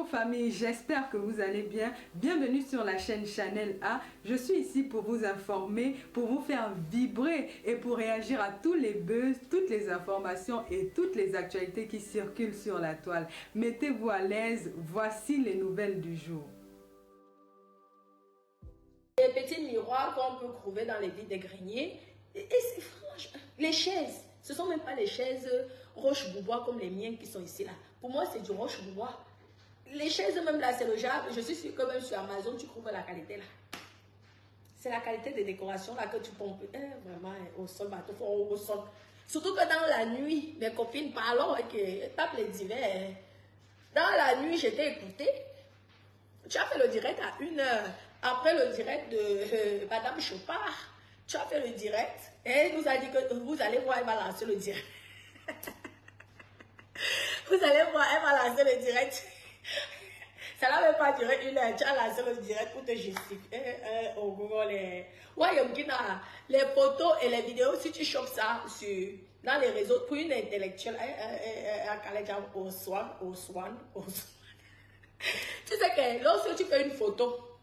Bonjour famille, j'espère que vous allez bien. Bienvenue sur la chaîne Chanel A. Je suis ici pour vous informer, pour vous faire vibrer et pour réagir à tous les buzz, toutes les informations et toutes les actualités qui circulent sur la toile. Mettez-vous à l'aise, voici les nouvelles du jour. Les petits miroirs qu'on peut trouver dans les vides des greniers. Et c'est franchement, les chaises, ce ne sont même pas les chaises roche-boubois comme les miennes qui sont ici là. Pour moi, c'est du roche-boubois. Les chaises même là, c'est le genre, je suis sûre que même sur Amazon, tu trouves la qualité là. C'est la qualité des décorations là que tu pompes. Vraiment, au sol, bateau, au sol. Surtout que dans la nuit, mes copines parlent et tapent les divers. Dans la nuit, j'étais écoutée. Tu as fait le direct à 1h. Après le direct de Madame Chopard, tu as fait le direct et elle nous a dit que vous allez voir, elle va lancer le direct. Vous allez voir, elle va lancer le direct. Ça n'a même pas duré 1h. Tu as lancé le direct pour te justifier. Au Google, les photos et les vidéos, si tu chopes ça dans les réseaux, pour une intellectuelle, au swan. Tu sais que lorsque tu fais une photo,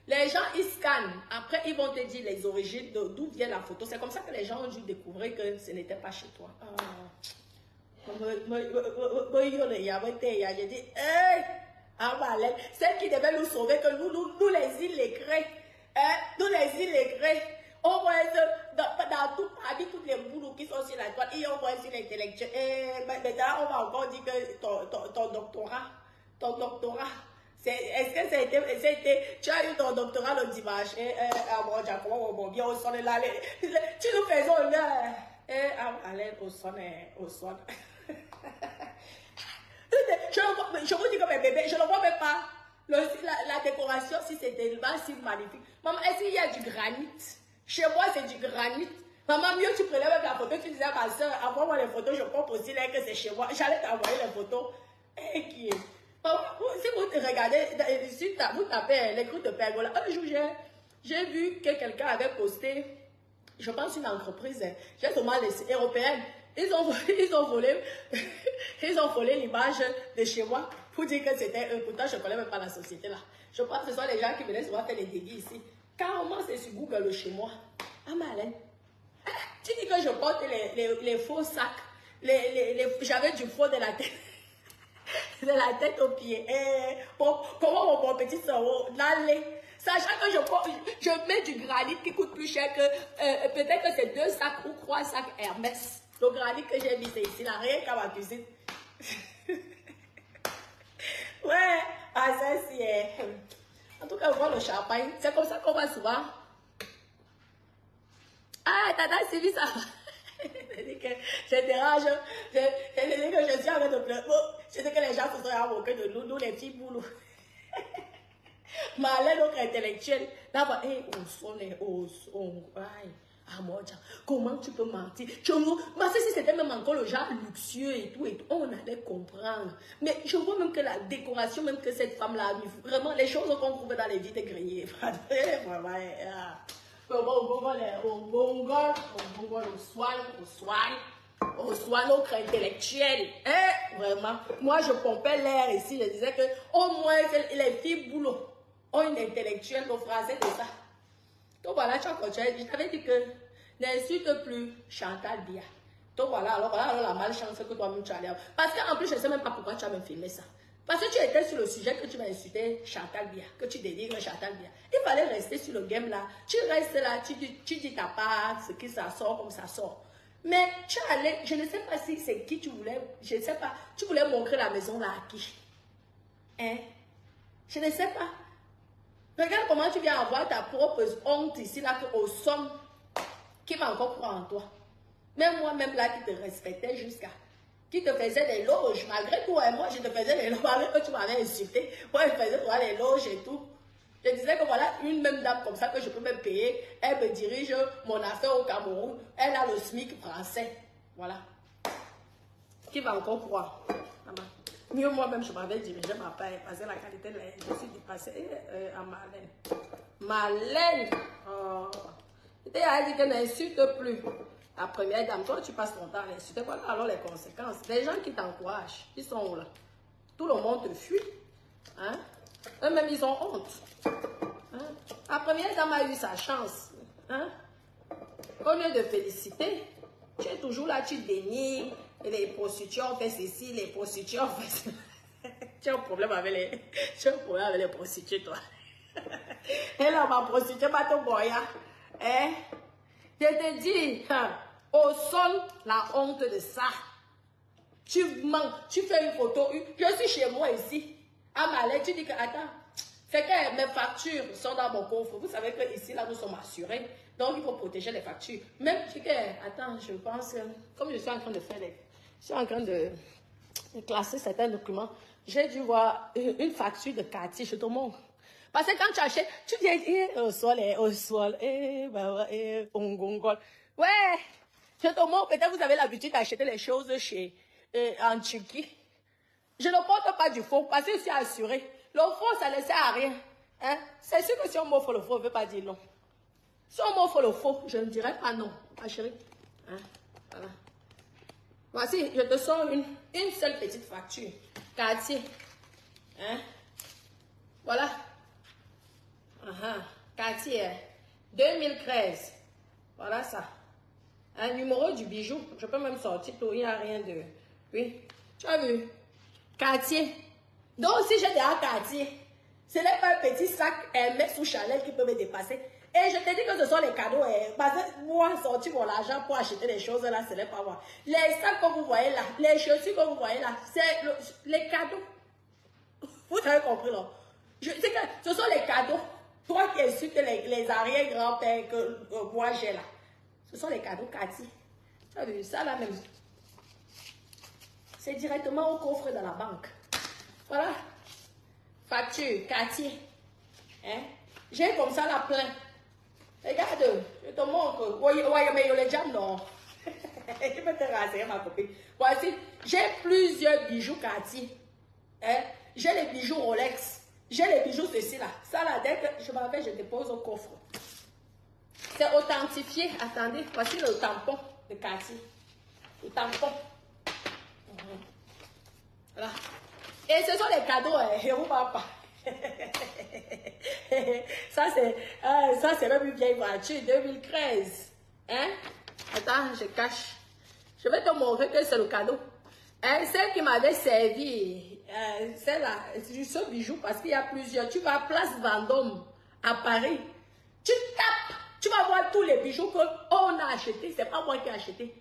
les gens, ils scannent. Après, ils vont te dire les origines, d'où vient la photo. C'est comme ça que les gens ont dû découvrir que ce n'était pas chez toi. J'ai dit, hey, celle qui devait nous sauver, que nous les illettrés, nous les illettrés, on voit dans tout parmi toutes les boulots qui sont sur la toile, et on voit sur l'intellectuel. Et maintenant, on va encore dire que ton doctorat, est-ce que ça a été, tu as eu ton doctorat le dimanche, bien au son là, tu nous fais honneur, au son. Je vous dis que mes bébés, je ne vois même pas la décoration, si c'est si magnifique. Maman, est-ce qu'il y a du granit? Chez moi, c'est du granit. Maman, mieux tu prenais même la photo, tu disais à ma soeur, envoie-moi les photos, je compte aussi là que c'est chez moi. J'allais t'envoyer les photos. Qui est? Si vous regardez, vous tapez l'écoute de Pergola, un jour j'ai vu que quelqu'un avait posté, je pense une entreprise, j'ai seulement les européennes, ils ont volé l'image de chez moi pour dire que c'était eux. Pourtant, je ne connais même pas la société là. Je pense que ce sont les gens qui venaient souvent faire les délits ici. Carrément, c'est sur Google le chez moi. Ah, Malène. Tu dis que je porte les faux sacs. J'avais du faux de la tête. De la tête aux pieds. Comment mon petit cerveau l'allait. Sachant que je mets du granit qui coûte plus cher que peut-être que c'est 2 sacs ou 3 sacs Hermès. Le granit que j'ai mis, c'est ici, là, rien qu'à ma cuisine. Ouais, ça c'est. En tout cas, voir le champagne, c'est comme ça qu'on va souvent. Ah, Tata Sylvie, ça va. Je dis que je dérange. Je dis que je suis en train de pleurer. Je sais que les gens se sont moqués de nous les petits boulots. Malais, notre intellectuel. Là, comment tu peux mentir? Si c'était même encore le genre luxueux et tout, on allait comprendre. Mais je vois même que la décoration, même que cette femme-là a mis, vraiment, les choses qu'on trouve dans les vides de greniers. Vraiment, au soin notre intellectuel. Vraiment. Moi, je pompais l'air ici. Je disais que au moins, les filles boulot ont une intellectuelle. Le français, c'est ça. Donc voilà, tu as continué. Je t'avais dit que n'insulte plus Chantal Bia. Donc voilà, alors la malchance que toi-même tu as l'air. Parce qu'en plus, je ne sais même pas pourquoi tu as même filmé ça. Parce que tu étais sur le sujet que tu m'as insulté Chantal Bia, que tu dénigres Chantal Bia. Il fallait rester sur le game là. Tu restes là, tu dis ta part, ce qui ça sort comme ça sort. Mais tu allais, je ne sais pas si c'est qui tu voulais, je ne sais pas, tu voulais montrer la maison là à qui? Hein? Je ne sais pas. Regarde comment tu viens avoir ta propre honte ici là, au somme, qui va encore croire en toi. Même moi-même là qui te respectais jusqu'à, qui te faisait des loges, malgré tout, et moi je te faisais des loges, malgré que tu m'avais insulté, moi je faisais toi des loges et tout. Je disais que voilà, une même dame comme ça que je peux même payer, elle me dirige mon affaire au Cameroun, elle a le SMIC français. Voilà. Qui va encore croire? Mieux moi-même, je m'avais dirigé ma paix, parce que la qualité de la je suis dépassée à Malène. Malène! Oh. Et elle dit qu'elle n'insulte plus. La première dame, toi, tu passes ton temps à l'insulter. Voilà alors les conséquences. Les gens qui t'encouragent, ils sont là. Tout le monde te fuit. Hein? Eux-mêmes, ils ont honte. Hein? La première dame a eu sa chance. Hein? Au lieu de féliciter, tu es toujours là, tu dénies. Les prostituées ont fait ceci, les prostituées ont fait ça. Tu as un problème avec les prostituées, toi. Et là, ma prostituée, ma tomboya. Hein? Je te dis, hein, au sol, la honte de ça. Tu mens, tu fais une photo. Je suis chez moi ici. À ma lettre, tu dis que, attends, c'est que mes factures sont dans mon coffre. Vous savez que ici, là, nous sommes assurés. Donc, il faut protéger les factures. Même, tu dis que, attends, je pense, comme je suis en train de faire je suis en train de classer certains documents, j'ai dû voir une facture de quartier, je te montre. Parce que quand tu achètes, tu dis, au sol, ongongol. Ouais, je te montre, peut-être vous avez l'habitude d'acheter les choses en Turquie. Je ne porte pas du faux, parce que je suis assurée. Le faux, ça ne sert à rien. Hein? C'est sûr que si on m'offre le faux, on ne veut pas dire non. Si on m'offre le faux, je ne dirais pas non, ma chérie. Hein? Voilà. Voici, je te sors une seule petite facture. Quartier. Hein? Voilà. Quartier. 2013. Voilà ça. Un numéro du bijou. Je peux même sortir, il n'y a rien de... Oui. Tu as vu? Quartier. Donc, si j'ai déjà quartier, ce n'est pas un petit sac Hermès ou Chanel qui peut me dépasser. Et je te dis que ce sont les cadeaux. Parce que moi, sortir mon argent pour acheter des choses là, ce n'est pas moi. Les sacs que vous voyez là, les chaussures que vous voyez là, c'est les cadeaux. Vous avez compris là? Je sais que ce sont les cadeaux. Toi qui es sûr que les arrière-grands-pères que moi j'ai là, ce sont les cadeaux Cathy. Tu as vu ça là même? C'est directement au coffre de la banque. Voilà. Facture, quartier. Hein? J'ai comme ça la plein. Regarde, je te montre. Ouais, mais les jambes, non. Je peux te rassurer, ma copine. Voici, j'ai plusieurs bijoux Cartier. Hein? J'ai les bijoux Rolex. J'ai les bijoux ceci là. Ça là, dès que je m'en vais, je dépose au coffre. C'est authentifié. Attendez, voici le tampon de Cartier. Le tampon. Voilà. Et ce sont les cadeaux, Héros Papa. Ça, c'est même une vieille voiture, 2013. Hein? Attends, je cache. Je vais te montrer que c'est le cadeau. Hein? Celle qui m'avait servi, celle-là, c'est ce bijou parce qu'il y a plusieurs. Tu vas à Place Vendôme, à Paris. Tu tapes, tu vas voir tous les bijoux qu'on a achetés. C'est pas moi qui ai acheté.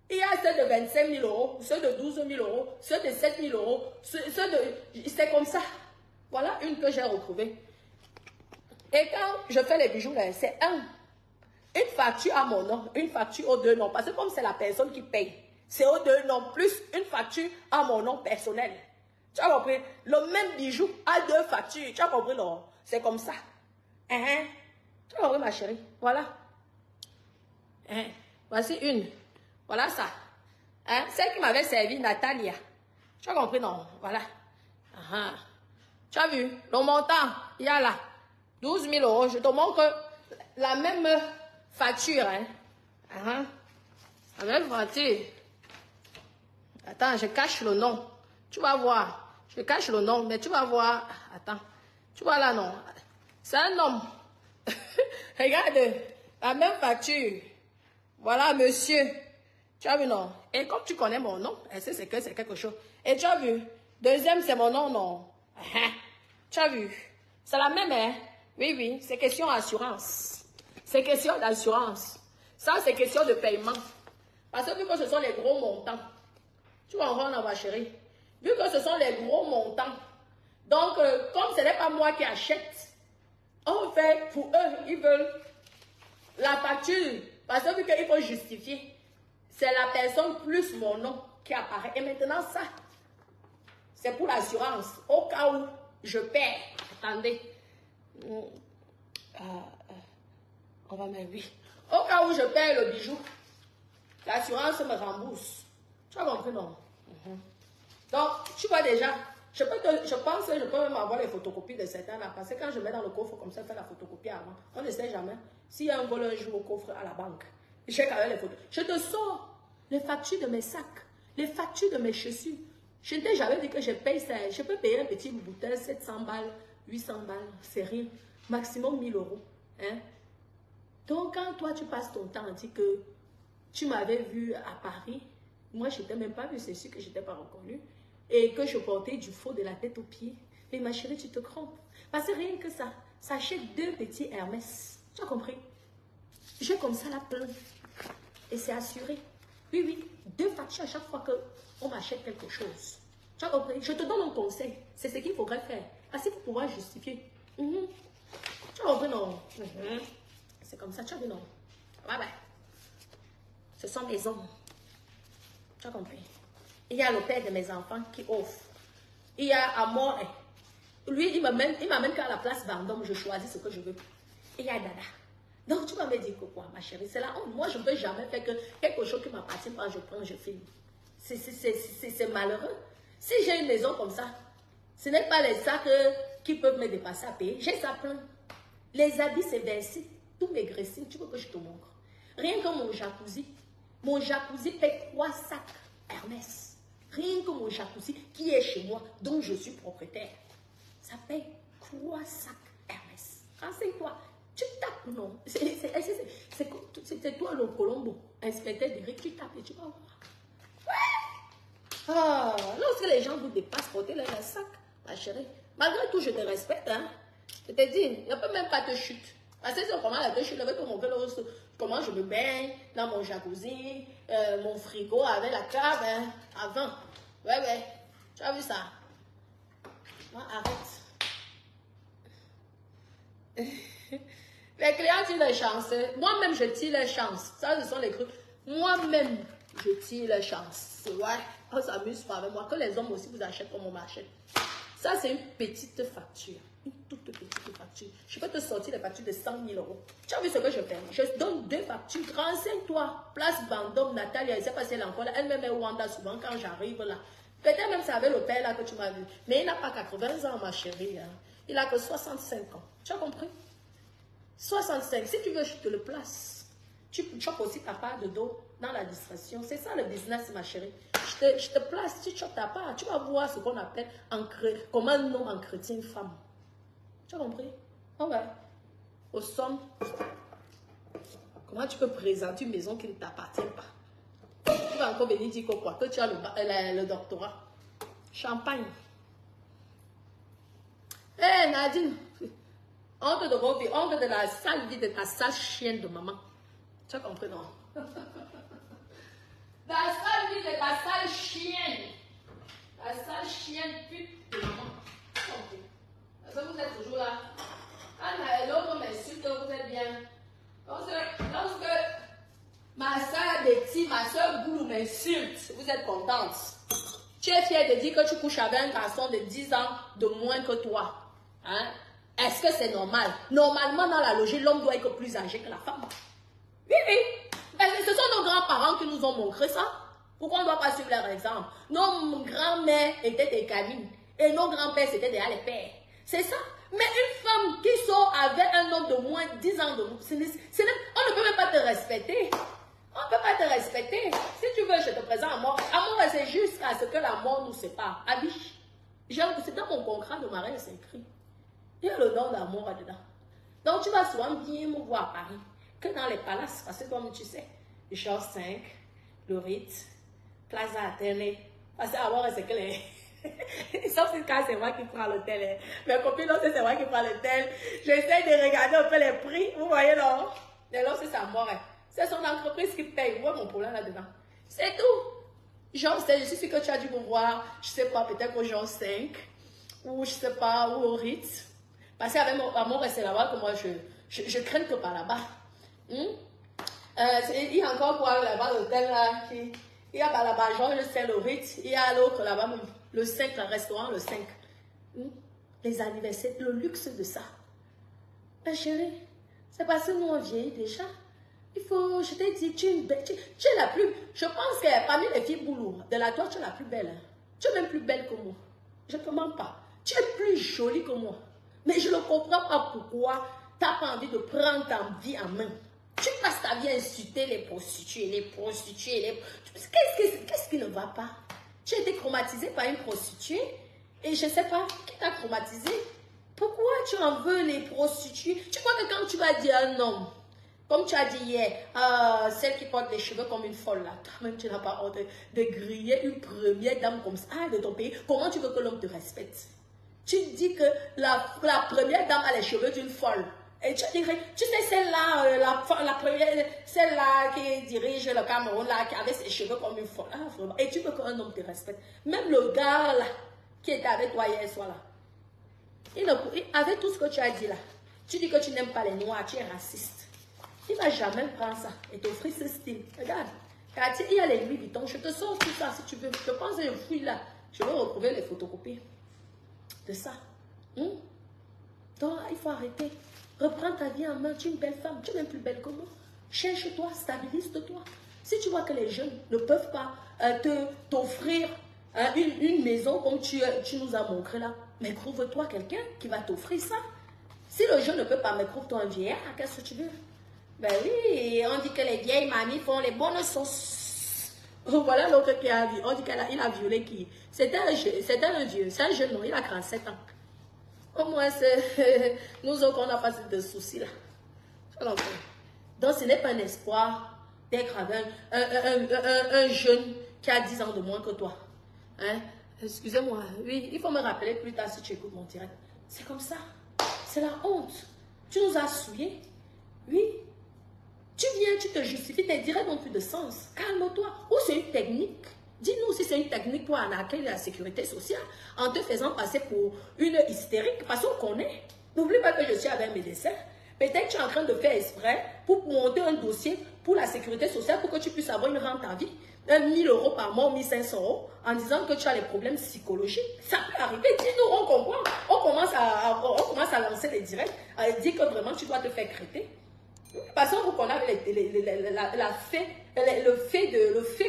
Il y a ceux de 25 000 euros, ceux de 12 000 euros, ceux de 7 000 euros, c'est comme ça. Voilà une que j'ai retrouvée. Et quand je fais les bijoux, c'est une facture à mon nom, une facture aux deux noms. Parce que comme c'est la personne qui paye, c'est aux deux noms, plus une facture à mon nom personnel. Tu as compris? Le même bijou a deux factures. Tu as compris, non? C'est comme ça. Hein? Tu as compris, ma chérie? Voilà. Hein? Voici une. Voilà ça. Hein? Celle qui m'avait servi, Natalia. Tu as compris, non? Voilà. Tu as vu? Le montant, il y a là. 12 000 euros. Je te montre la même facture. Hein? La même facture. Attends, je cache le nom. Tu vas voir. Je cache le nom, mais tu vas voir. Attends. Tu vois là, non? C'est un homme. Regarde. La même facture. Voilà, monsieur. Tu as vu, non? Et comme tu connais mon nom, c'est que c'est quelque chose. Et tu as vu? Deuxième, c'est mon nom, non? Tu as vu? C'est la même, hein? Oui, oui. C'est question d'assurance. C'est question d'assurance. Ça, c'est question de paiement. Parce que vu que ce sont les gros montants. Tu vas en rendre, ma chérie. Vu que ce sont les gros montants. Donc, comme ce n'est pas moi qui achète, on fait pour eux, ils veulent la facture. Parce que vu qu'il faut justifier. C'est la personne plus mon nom qui apparaît. Et maintenant, ça, c'est pour l'assurance. Au cas où je perds. Attendez. On va mettre oui. Au cas où je perds le bijou, l'assurance me rembourse. Tu as compris, non? Donc, tu vois déjà, je pense que je peux même avoir les photocopies de certains là. Parce que quand je mets dans le coffre comme ça, je fais la photocopie avant. On ne sait jamais. S'il y a un voleur un jour au coffre à la banque, j'ai quand même les photos. Je te sors les factures de mes sacs, les factures de mes chaussures. Je ne t'ai jamais dit que je paye ça. Je peux payer un petit bouteille, 700 balles, 800 balles, c'est rien. Maximum 1000 euros. Hein? Donc, quand toi, tu passes ton temps à dire que tu m'avais vu à Paris, moi, je ne t'ai même pas vu, c'est sûr que je ne t'ai pas reconnu, et que je portais du faux de la tête aux pieds. Mais ma chérie, tu te trompes. Parce que rien que ça, ça achète 2 petits Hermès. Tu as compris? J'ai comme ça la plein. Et c'est assuré. Oui, oui, 2 factures à chaque fois qu'on m'achète quelque chose. Tu as compris? Je te donne un conseil. C'est ce qu'il faudrait faire. Parce qu'il faut pouvoir justifier. Tu as compris, non? C'est comme ça, tu as vu, non? Ouais, ouais. Ce sont mes hommes. Tu as compris? Il y a le père de mes enfants qui offre. Il y a Amor. Lui, il m'amène qu'à la place Vendôme, je choisis ce que je veux. Il y a Dada. Donc, tu vas me dire que quoi, ma chérie? C'est la honte. Moi, je ne peux jamais faire que quelque chose qui m'appartient pas, je prends, je filme. C'est malheureux. Si j'ai une maison comme ça, ce n'est pas les sacs qui peuvent me dépasser à payer. J'ai ça plein. Les habits, c'est versé. Tous mes dressings, tu veux que je te montre. Rien que mon jacuzzi paie 3 sacs Hermès. Rien que mon jacuzzi qui est chez moi, dont je suis propriétaire. Ça paye 3 sacs Hermès. Renseigne-toi. Tu tapes, non. C'est toi le Colombo, inspecteur d'Eric, tu tapes et tu vas voir. Ouais. Ah, lorsque les gens vous dépassent, portez-les un sac, ma chérie. Malgré tout, je te respecte, hein. Je te dis, il ne peut même pas te chuter. Parce que c'est comment la te chute, comment je me baigne dans mon jacuzzi, mon frigo avec la cave, hein, avant. Ouais, ouais. Tu as vu ça? Moi, arrête. Les clients tirent les chances. Moi-même, je tire les chances. Ça, ce sont les trucs. Moi-même, je tire les chances. Ouais, on s'amuse pas avec moi. Que les hommes aussi vous achètent comme on m'achète. Ça, c'est une petite facture. Une toute petite facture. Je peux te sortir les factures de 100 000 euros. Tu as vu ce que je fais? Je donne 2 factures. Renseigne-toi. Place Vendôme, Nathalie, elle ne sait pas si elle est encore là. Elle-même est Wanda souvent quand j'arrive là. Peut-être même c'est avec le père là que tu m'as vu. Mais il n'a pas 80 ans, ma chérie. Hein. Il a que 65 ans. Tu as compris? 65. Si tu veux, je te le place. Tu chopes aussi ta part de dos dans la distraction. C'est ça le business, ma chérie. Je te place, tu chopes ta part. Tu vas voir ce qu'on appelle comment un homme entretient une femme. Tu as compris? Oh ouais. Au somme, comment tu peux présenter une maison qui ne t'appartient pas? Tu vas encore venir dire quoi? Que tu as le doctorat. Champagne. Hé, Nadine. Honte de vos vies, honte de la sale vie de ta sale chienne de maman. Tu as compris, non? La sale vie de ta sale chienne. La sale chienne pute de maman. Tu as compris? Parce que vous êtes toujours là. Quand l'autre m'insulte, vous êtes bien. Lorsque ma soeur Betty, ma soeur Boulou m'insulte, vous êtes contente. Tu es fière de dire que tu couches avec un garçon de 10 ans de moins que toi. Hein? Est-ce que c'est normal? Normalement, dans la logique, l'homme doit être plus âgé que la femme. Oui, oui. Ce sont nos grands-parents qui nous ont montré ça. Pourquoi on ne doit pas suivre leur exemple? Nos grands-mères étaient des canines. Et nos grands-pères, c'était des pères. C'est ça. Mais une femme qui sort avec un homme de moins de 10 ans de moins, on ne peut même pas te respecter. On ne peut pas te respecter. Si tu veux, je te présente à mort. À mort, c'est jusqu'à ce que la mort nous sépare. À vie. C'est dans mon contrat de mariage, c'est écrit. Il y a le nom d'amour là-dedans. Donc, tu vas souvent bien me voir à Paris. Que dans les palaces, parce que comme tu sais, Georges 5, le Ritz, Plaza Athénée. Parce que avant, c'est que les... Sauf si quand c'est moi qui prends l'hôtel. Mes copines, non, c'est moi qui prends l'hôtel. J'essaie de regarder un peu les prix. Vous voyez, non? Et là, c'est sa mort. C'est son entreprise qui paye. Vous voyez mon problème là-dedans. C'est tout. Genre, je suis sûre que tu as dû me voir, je sais pas, peut-être au Georges 5, ou je sais pas, ou au Ritz. Parce qu'avec mon amour, c'est là-bas que moi, je crains que par là-bas. Il y a encore quoi là-bas, l'hôtel là, il y a là-bas, genre, je sais, le Ritz, il y a l'autre là-bas, le 5, le restaurant, le 5. Les anniversaires, le luxe de ça. Ma chérie, c'est parce que nous, on vieillit déjà. Il faut, je t'ai dit, tu es la plus, je pense que parmi les filles boulot, de la toi, tu es la plus belle. Hein. Tu es même plus belle que moi. Je ne te mens pas. Tu es plus jolie que moi. Mais je ne comprends pas pourquoi tu n'as pas envie de prendre ta vie en main. Tu passes ta vie à insulter les prostituées, Qu'est-ce qui ne va pas? Tu as été traumatisé par une prostituée et je ne sais pas qui t'a traumatisé. Pourquoi tu en veux les prostituées? Tu crois que quand tu vas dire à un homme, comme tu as dit hier, celle qui porte les cheveux comme une folle là, toi-même tu n'as pas honte de griller une première dame comme ça de ton pays. Comment tu veux que l'homme te respecte? Tu dis que la première dame a les cheveux d'une folle. Et tu dirais, tu sais, celle-là, la première, celle-là qui dirige le Cameroun, là, qui avait ses cheveux comme une folle. Ah, vraiment. Et tu veux qu'un homme te respecte. Même le gars, là, qui était avec toi hier soir, là, avec tout ce que tu as dit, là, tu dis que tu n'aimes pas les noirs, tu es raciste. Il ne va jamais prendre ça et t'offrir ce style. Regarde, Cartier, il y a les Louis Vuitton, je te sors tout ça si tu veux. Je pense un fouille là, je vais retrouver les photocopies de ça. Donc, il faut arrêter. Reprends ta vie en main. Tu es une belle femme. Tu es même plus belle que moi. Cherche-toi, stabilise-toi. Si tu vois que les jeunes ne peuvent pas t'offrir une maison comme tu nous as montré là, mais trouve-toi quelqu'un qui va t'offrir ça. Si le jeune ne peut pas, mais trouve-toi un vieillard. Qu'est-ce que tu veux? Ben oui, on dit que les vieilles mamies font les bonnes sauces. Voilà l'autre qui a vu. On dit qu'il a violé qui? C'était un vieux. C'est un jeune, non, il a 37 ans. Au moins, c'est nous autres, on n'a pas de soucis là. Donc, ce n'est pas un espoir d'être avec un jeune qui a 10 ans de moins que toi. Hein? Excusez-moi, oui, il faut me rappeler plus tard si tu écoutes mon direct. C'est comme ça. C'est la honte. Tu nous as souillés. Oui. Tu viens, tu te justifies, tes directs n'ont plus de sens. Calme-toi. Ou c'est une technique. Dis-nous si c'est une technique pour arnaquer la sécurité sociale en te faisant passer pour une hystérique. Parce qu'on connaît. N'oublie pas que je suis avec un médecin. Peut-être que tu es en train de faire exprès pour monter un dossier pour la sécurité sociale pour que tu puisses avoir une rente à vie. 1 000 € par mois, 1 500 € en disant que tu as les problèmes psychologiques. Ça peut arriver. Dis-nous, on comprend. On commence à lancer les directs, à dire que vraiment tu dois te faire crêter. Parce qu'on vous connaît avec le fait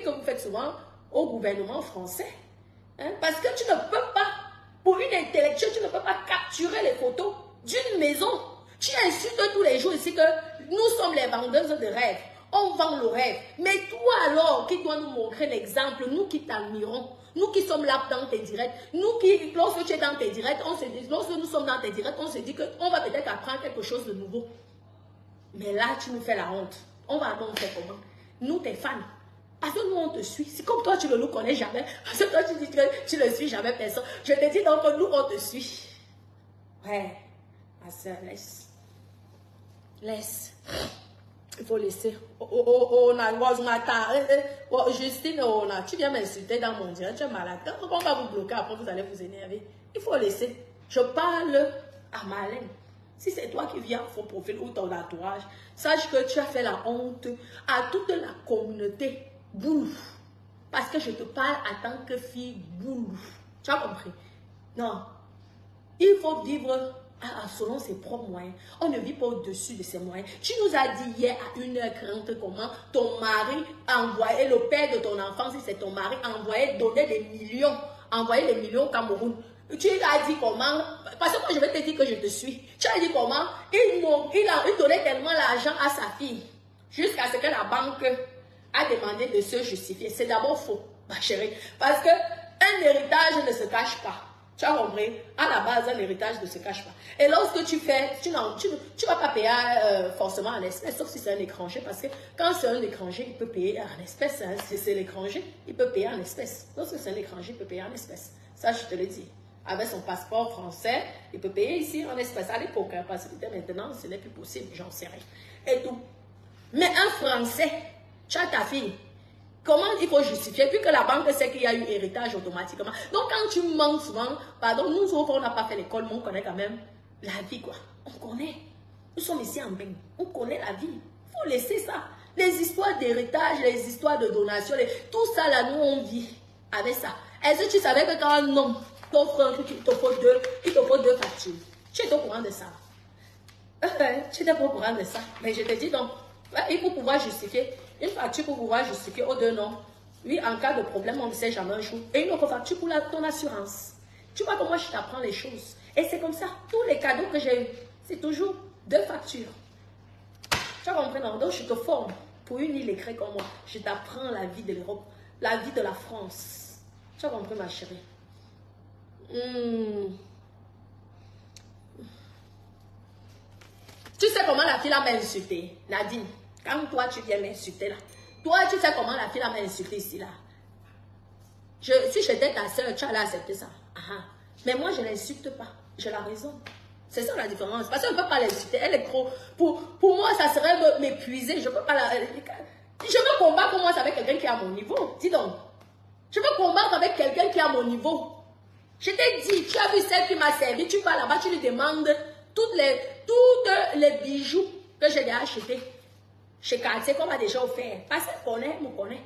que vous faites souvent au gouvernement français. Hein? Parce que tu ne peux pas, pour une intellectuelle, tu ne peux pas capturer les photos d'une maison. Tu insultes tous les jours ici que nous sommes les vendeuses de rêves. On vend le rêve. Mais toi alors, qui dois nous montrer l'exemple, nous qui t'admirons, nous qui sommes là dans tes directs, nous qui, lorsque tu es dans tes directs, lorsque nous sommes dans tes directs, on se dit qu'on va peut-être apprendre quelque chose de nouveau. Mais là, tu nous fais la honte. On va donc faire comment? Nous, tes fans. Parce que nous, on te suit. C'est comme toi, tu ne nous connais jamais. Parce que toi, tu dis que tu ne suis jamais personne. Je te dis donc que nous, on te suit. Ouais. Ma soeur, laisse. Laisse. Il faut laisser. Justine, tu viens m'insulter dans mon direct. Tu es malade. Quand on va vous bloquer, après, vous allez vous énerver. Il faut laisser. Je parle à ma langue. Si c'est toi qui viens au profil ou ton entourage, sache que tu as fait la honte à toute la communauté boulou. Parce que je te parle en tant que fille boulou. Tu as compris? Non. Il faut vivre selon ses propres moyens. On ne vit pas au-dessus de ses moyens. Tu nous as dit hier à 1h30 comment ton mari envoyait, le père de ton enfant, si c'est ton mari, envoyait, donnait des millions, envoyait les millions au Cameroun. Tu as dit comment, parce que moi je vais te dire que je te suis. Tu as dit comment, il donnait tellement l'argent à sa fille, jusqu'à ce que la banque a demandé de se justifier. C'est d'abord faux, ma chérie, parce qu'un héritage ne se cache pas. Tu as compris? À la base, un héritage ne se cache pas. Et lorsque tu fais, tu ne vas pas payer forcément en espèces, sauf si c'est un étranger, parce que quand c'est un étranger, il peut payer en espèces. Hein. Si c'est l'étranger, il peut payer en espèces. Lorsque c'est un étranger, il peut payer en espèces. Ça, je te le dis. Avec son passeport français, il peut payer ici en espèces. À l'époque, hein, parce que maintenant, ce n'est plus possible, j'en sais rien. Et tout. Mais un Français, tu as ta fille. Comment il faut justifier, vu que la banque sait qu'il y a eu héritage automatiquement. Donc, quand tu mens souvent, pardon, nous autres, on n'a pas fait l'école, mais on connaît quand même la vie, quoi. On connaît. Nous sommes ici en bain. On connaît la vie. Il faut laisser ça. Les histoires d'héritage, les histoires de donation, tout ça, là, nous, on vit avec ça. Est-ce que tu savais que quand un homme t'offre un truc, il te faut deux factures. Tu es au courant de ça. Tu n'es pas au courant de ça. Mais je te dis donc, il faut pouvoir justifier. Une facture pour pouvoir justifier aux deux noms. Oui, en cas de problème, on ne sait jamais un jour. Et une autre facture pour ton assurance. Tu vois comment je t'apprends les choses. Et c'est comme ça. Tous les cadeaux que j'ai eu, c'est toujours deux factures. Tu as compris, non? Donc, je te forme pour une île écrite comme moi. Je t'apprends la vie de l'Europe, la vie de la France. Tu as compris, ma chérie? Tu sais comment la fille m'a insulté, Nadine? Quand toi, tu viens m'insulter là. Toi, tu sais comment la fille m'a insulté ici là. Si j'étais ta soeur, tu allais accepter ça. Mais moi, je ne l'insulte pas. J'ai la raison. C'est ça la différence. Parce que je ne peux pas l'insulter. Elle est trop... Pour moi, ça serait m'épuiser. Je ne peux pas la... Je veux combattre moi avec quelqu'un qui est à mon niveau. Dis donc. Je veux combattre avec quelqu'un qui est à mon niveau. Je t'ai dit, tu as vu celle qui m'a servi. Tu vas là-bas, tu lui demandes toutes les bijoux que j'ai déjà achetés chez Cartier, qu'on m'a déjà offert. Parce qu'elle connaît, elle me connaît.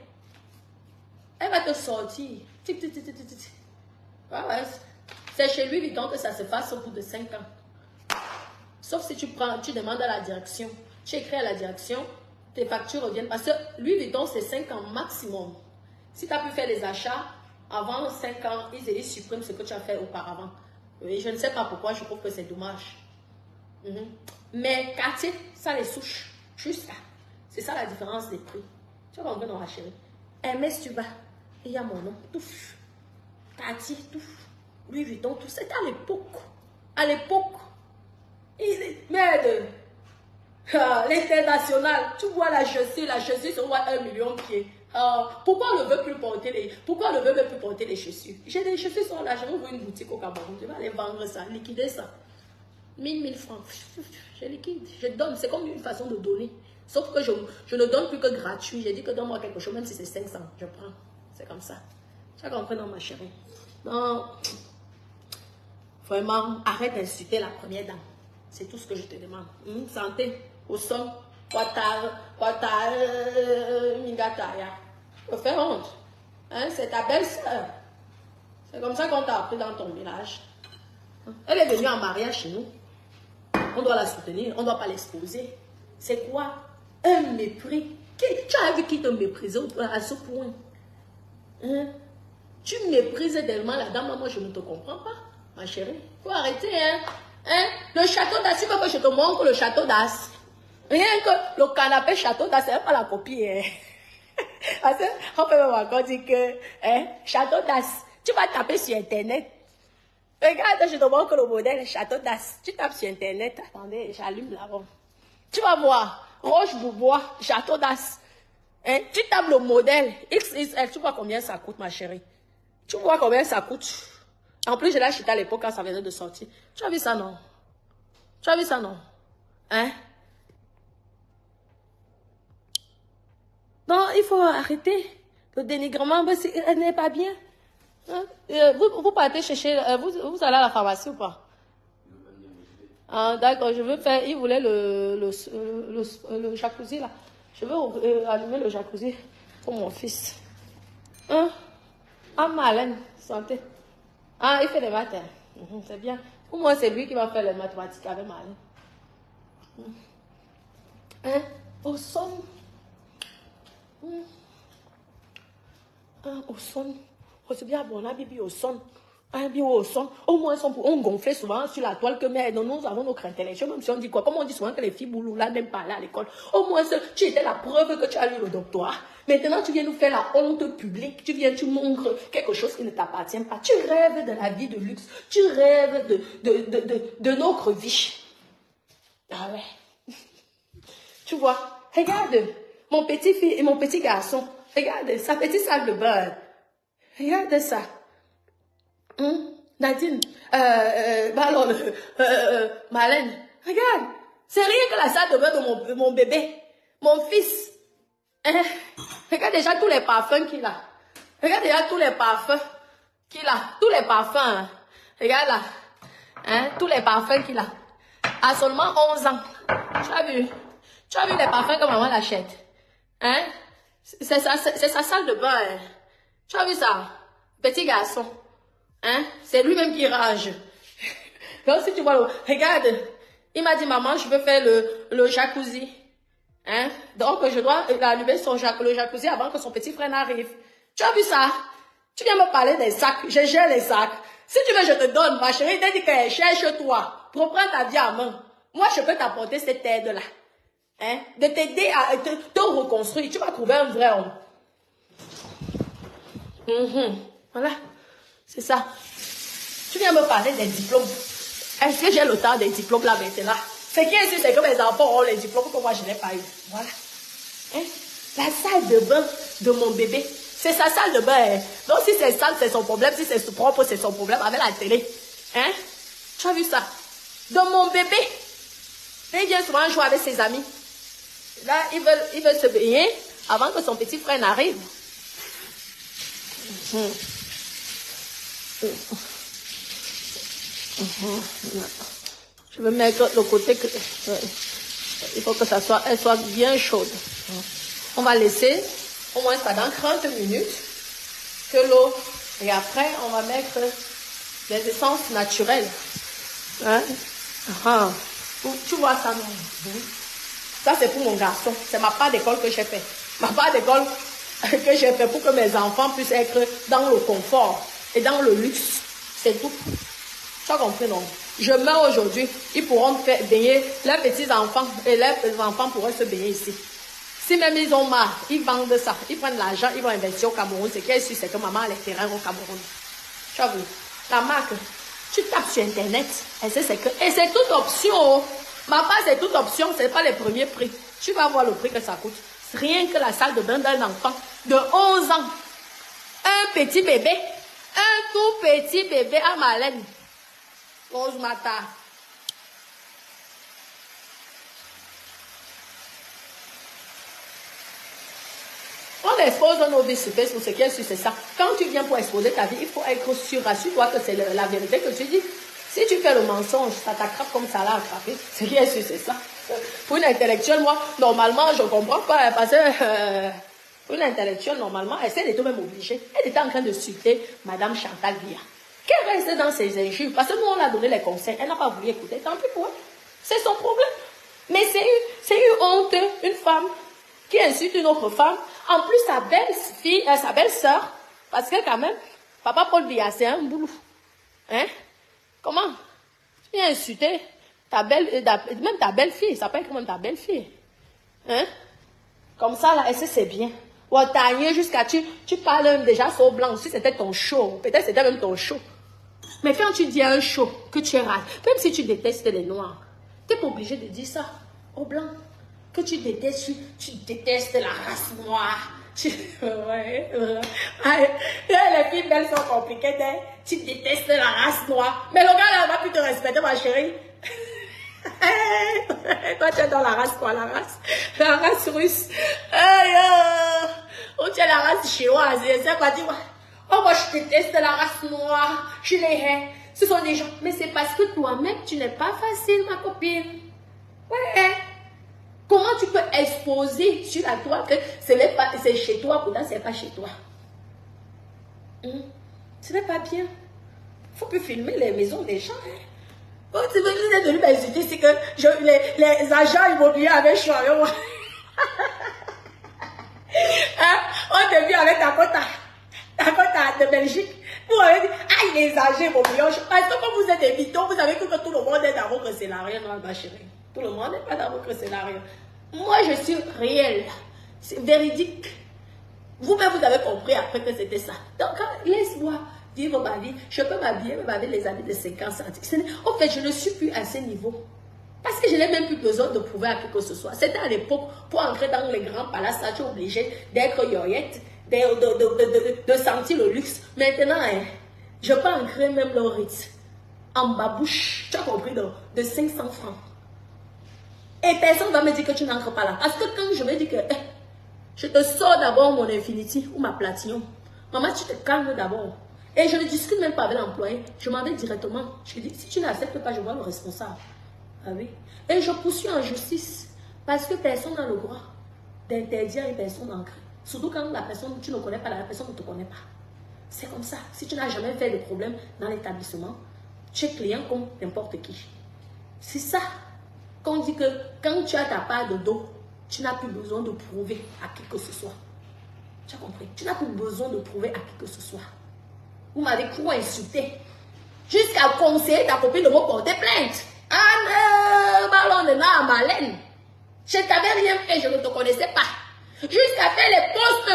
Elle va te sortir. Ouais. C'est chez lui, Vuitton, que ça se fasse au bout de 5 ans. Sauf si tu demandes à la direction. Tu écris à la direction, tes factures reviennent. Parce que Louis Vuitton, c'est 5 ans maximum. Si tu as pu faire les achats avant 5 ans, ils suppriment ce que tu as fait auparavant. Oui, je ne sais pas pourquoi, je trouve que c'est dommage. Mais Cartier, ça les souche. Juste ça. C'est ça la différence des prix. Tu vas compris, non, ma chérie? Hermès, tu vas. Il y a mon nom. Tout. Cartier, tout. Louis Vuitton, tout. C'était à l'époque. À l'époque. Merde. L'international. Tu vois la chaussure, on voit 1 million de pieds. Pourquoi on ne veut plus porter les chaussures? J'ai des chaussures sur là, je vais ouvrir une boutique au Cameroun. Je vais aller vendre ça, liquider ça. 1000 francs. Je liquide, je donne. C'est comme une façon de donner. Sauf que je ne donne plus que gratuit. J'ai dit que donne-moi quelque chose, même si c'est 500, je prends. C'est comme ça. Tu as compris, non, ma chérie? Non. Vraiment, arrête d'insulter la première dame. C'est tout ce que je te demande. Santé, au son, mingataya. Je fais honte. C'est ta belle-sœur. C'est comme ça qu'on t'a appris dans ton village. Elle est venue en mariage chez nous. On doit la soutenir, on ne doit pas l'exposer. C'est quoi? Un mépris. Tu as vu qui te méprise à ce point? Tu méprises tellement la dame, moi je ne te comprends pas, ma chérie. Il faut arrêter, Le château d'As, tu veux que je te montre le château d'As? Rien que le canapé château d'As, c'est pas la copie, Parce qu'on peut même encore dire que, château d'As, tu vas taper sur Internet. Regarde, je te montre le modèle château d'As. Tu tapes sur Internet, attendez, j'allume là-bas. Tu vas voir, Roche-Beaubois, château d'As. Tu tapes le modèle XXL, tu vois combien ça coûte, ma chérie? Tu vois combien ça coûte? En plus, je l'ai acheté à l'époque quand ça venait de sortir. Tu as vu ça, non? Tu as vu ça, non? Non, il faut arrêter le dénigrement, elle n'est pas bien. Vous partez chercher, vous allez à la pharmacie ou pas? D'accord, je veux faire, il voulait le jacuzzi là. Je veux allumer le jacuzzi pour mon fils. Malène, santé. Il fait des maths. C'est bien. Pour moi, c'est lui qui va faire les mathématiques avec Malène. Au son. Au son. C'est bien bon, là, bibi au son. Au son. Au moins, on gonflait souvent sur la toile que mais nous avons nos craintes intellectuelles. Même si on dit quoi? Comme on dit souvent que les filles boulou là n'aiment pas aller à l'école. Au moins, tu étais la preuve que tu as eu le doctorat. Maintenant, tu viens nous faire la honte publique. Tu montres quelque chose qui ne t'appartient pas. Tu rêves de la vie de luxe. Tu rêves de notre vie. Ah ouais. Tu vois? Regarde, mon petit fils et mon petit garçon. Regarde, sa petite salle de bain. Regarde ça. Nadine, Marlène, regarde, c'est rien que la salle de bain de mon bébé, mon fils. Regarde déjà tous les parfums qu'il a. Regarde déjà tous les parfums qu'il a. Tous les parfums. Regarde là. Tous les parfums qu'il a. À seulement 11 ans. Tu as vu les parfums que maman l'achète. C'est sa salle de bain. Tu as vu ça? Petit garçon. C'est lui-même qui rage. Donc si tu vois, regarde, il m'a dit, maman, je veux faire le jacuzzi. Donc je dois allumer le jacuzzi avant que son petit frère n'arrive. Tu as vu ça? Tu viens me parler des sacs, je gère les sacs. Si tu veux, je te donne, ma chérie, t'as dit que cherche-toi. Reprends ta vie en main. Moi, je peux t'apporter cette aide-là. De t'aider à te reconstruire. Tu vas trouver un vrai homme. Voilà, c'est ça. Tu viens me parler des diplômes. Est-ce que j'ai le temps des diplômes là maintenant? Ce qui est sûr, c'est que mes enfants ont les diplômes que moi je n'ai pas eu. Voilà. Hein? La salle de bain de mon bébé, c'est sa salle de bain. Hein? Donc si c'est sale, c'est son problème. Si c'est propre, c'est son problème avec la télé. Hein? Tu as vu ça? De mon bébé. Il vient souvent jouer avec ses amis. Là, il veut se baigner avant que son petit frère n'arrive. Je vais mettre le côté que... il faut que elle soit bien chaude. On va laisser au moins pendant 30 minutes que l'eau... Et après, on va mettre des essences naturelles. Hein? Tu vois ça, non? Ça, c'est pour mon garçon. C'est ma part d'école que j'ai fait. Ma part d'école que j'ai fait pour que mes enfants puissent être dans le confort et dans le luxe. C'est tout. Tu as compris, non? Je meurs aujourd'hui. Ils pourront faire baigner leurs petits-enfants et leurs enfants pourront se baigner ici. Si même ils ont marre, ils vendent ça. Ils prennent l'argent, ils vont investir au Cameroun. Ce qui est sûr, c'est que maman a les terrains au Cameroun. Tu as vu? La marque, tu tapes sur Internet. Et c'est toute option. Ma part, c'est toute option. Ce n'est pas les premiers prix. Tu vas voir le prix que ça coûte. Rien que la salle de bain d'un enfant de 11 ans. Un petit bébé. Un tout petit bébé à Malène. 11 matin. On expose nos vies sur Facebook, ce qui est sûr, c'est ça. Quand tu viens pour exposer ta vie, il faut être sûr, rassure-toi que c'est la vérité que tu dis. Si tu fais le mensonge, ça t'attrape comme ça l'a attrapé. Ce qui est sûr, c'est ça. Pour une intellectuelle, moi, normalement, je ne comprends pas, parce que pour une intellectuelle, normalement, elle était même obligée. Elle était en train de citer Madame Chantal Biya. Qu'elle reste dans ses injures, parce que nous, on a donné les conseils, elle n'a pas voulu écouter, tant pis pour elle. C'est son problème. Mais c'est une honte, une femme qui insulte une autre femme. En plus, sa belle-fille, sa belle-sœur, parce que quand même, papa Paul Biya, c'est un boulot. Hein? Comment? Tu viens insulter même ta belle-fille, ça s'appelle quand même ta belle-fille. Hein? Comme ça, là, est-ce que c'est bien? Ou t'as jusqu'à tu parles même déjà sur blanc, si c'était ton show, peut-être c'était même ton show. Mais quand tu dis à un show que tu es rare, même si tu détestes les noirs, tu n'es pas obligé de dire ça aux blancs. Que tu détestes la race noire. Ouais. Les filles belles sont compliquées. Tu détestes la race noire. Mais le gars là, va plus te respecter, ma chérie. Toi, tu es dans la race quoi? La race russe. Ou tu es la race chinoise. C'est pas dire. Oh, moi, je déteste la race noire. Je les hais. Ce sont des gens. Mais c'est parce que toi-même, tu n'es pas facile, ma copine. Ouais. Comment tu peux exposer sur la toile que c'est chez toi, pourtant c'est pas chez toi? Ce n'est pas bien. Il ne faut plus filmer les maisons des gens. Quand tu veux dire de lui m'insulter, c'est que les agents immobiliers avaient choisi avec moi. On t'a vu avec ta quota de Belgique. Vous avez dit, aïe, les agents immobiliers. Parce que quand vous êtes des mythos, vous avez cru que tout le monde est dans votre scénario. Non, ma chérie. Tout le monde n'est pas dans votre scénario. Moi, je suis réelle. C'est véridique. Vous-même, vous avez compris après que c'était ça. Donc, laisse-moi vivre ma vie. Je peux m'habiller même avec les amis de 50 centimes. En fait, je ne suis plus à ce niveau. Parce que je n'ai même plus besoin de prouver à qui que ce soit. C'était à l'époque, pour entrer dans les grands palaces, tu es obligé d'être yoyette, de sentir le luxe. Maintenant, je peux entrer même le Ritz en babouche. Tu as compris, de 500 francs. Et personne ne va me dire que tu n'entres pas là. Parce que quand je me dis que je te sors d'abord mon Infinity ou ma Platinum, maman, tu te calmes d'abord. Et je ne discute même pas avec l'employé. Je m'en vais directement. Je lui dis, si tu n'acceptes pas, je vois le responsable. Ah oui. Et je poursuis en justice. Parce que personne n'a le droit d'interdire une personne d'entrer. Surtout quand la personne, tu ne connais pas, la personne ne te connaît pas. C'est comme ça. Si tu n'as jamais fait de problème dans l'établissement, tu es client comme n'importe qui. C'est ça. Quand on dit que quand tu as ta part de dos, tu n'as plus besoin de prouver à qui que ce soit. Tu as compris? Tu n'as plus besoin de prouver à qui que ce soit. Vous m'avez trop insulté. Jusqu'à conseiller ta copine de me porter plainte. Ah non, ballon de à Malène. Je ne t'avais rien fait, je ne te connaissais pas. Jusqu'à faire les posts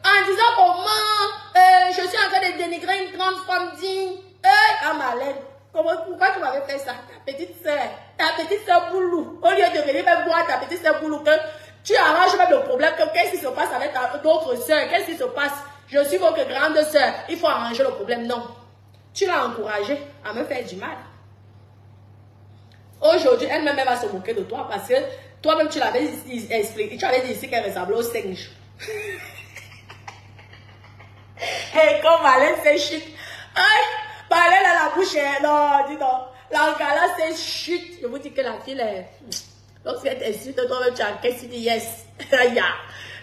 en disant comment je suis en train de dénigrer une grande femme digne. À Marlène, pourquoi tu m'avais fait ça? Ta petite soeur Boulou, au lieu de venir me voir ta petite soeur Boulou, que tu arranges même le problème, qu'est-ce qui se passe avec d'autres soeurs? Qu'est-ce qui se passe? Je suis votre grande soeur, il faut arranger le problème. Non, tu l'as encouragée à me faire du mal. Aujourd'hui, elle-même va se moquer de toi parce que toi-même tu l'avais expliqué, tu avais dit ici qu'elle ressemblait au singe. Et comme Marlène c'est chic. Marlène a la bouche, non, dis donc. L'angala c'est chute. Je vous dis que la fille est. Lorsqu'elle t'insulte, toi-même tu encaisses, tu dis yes.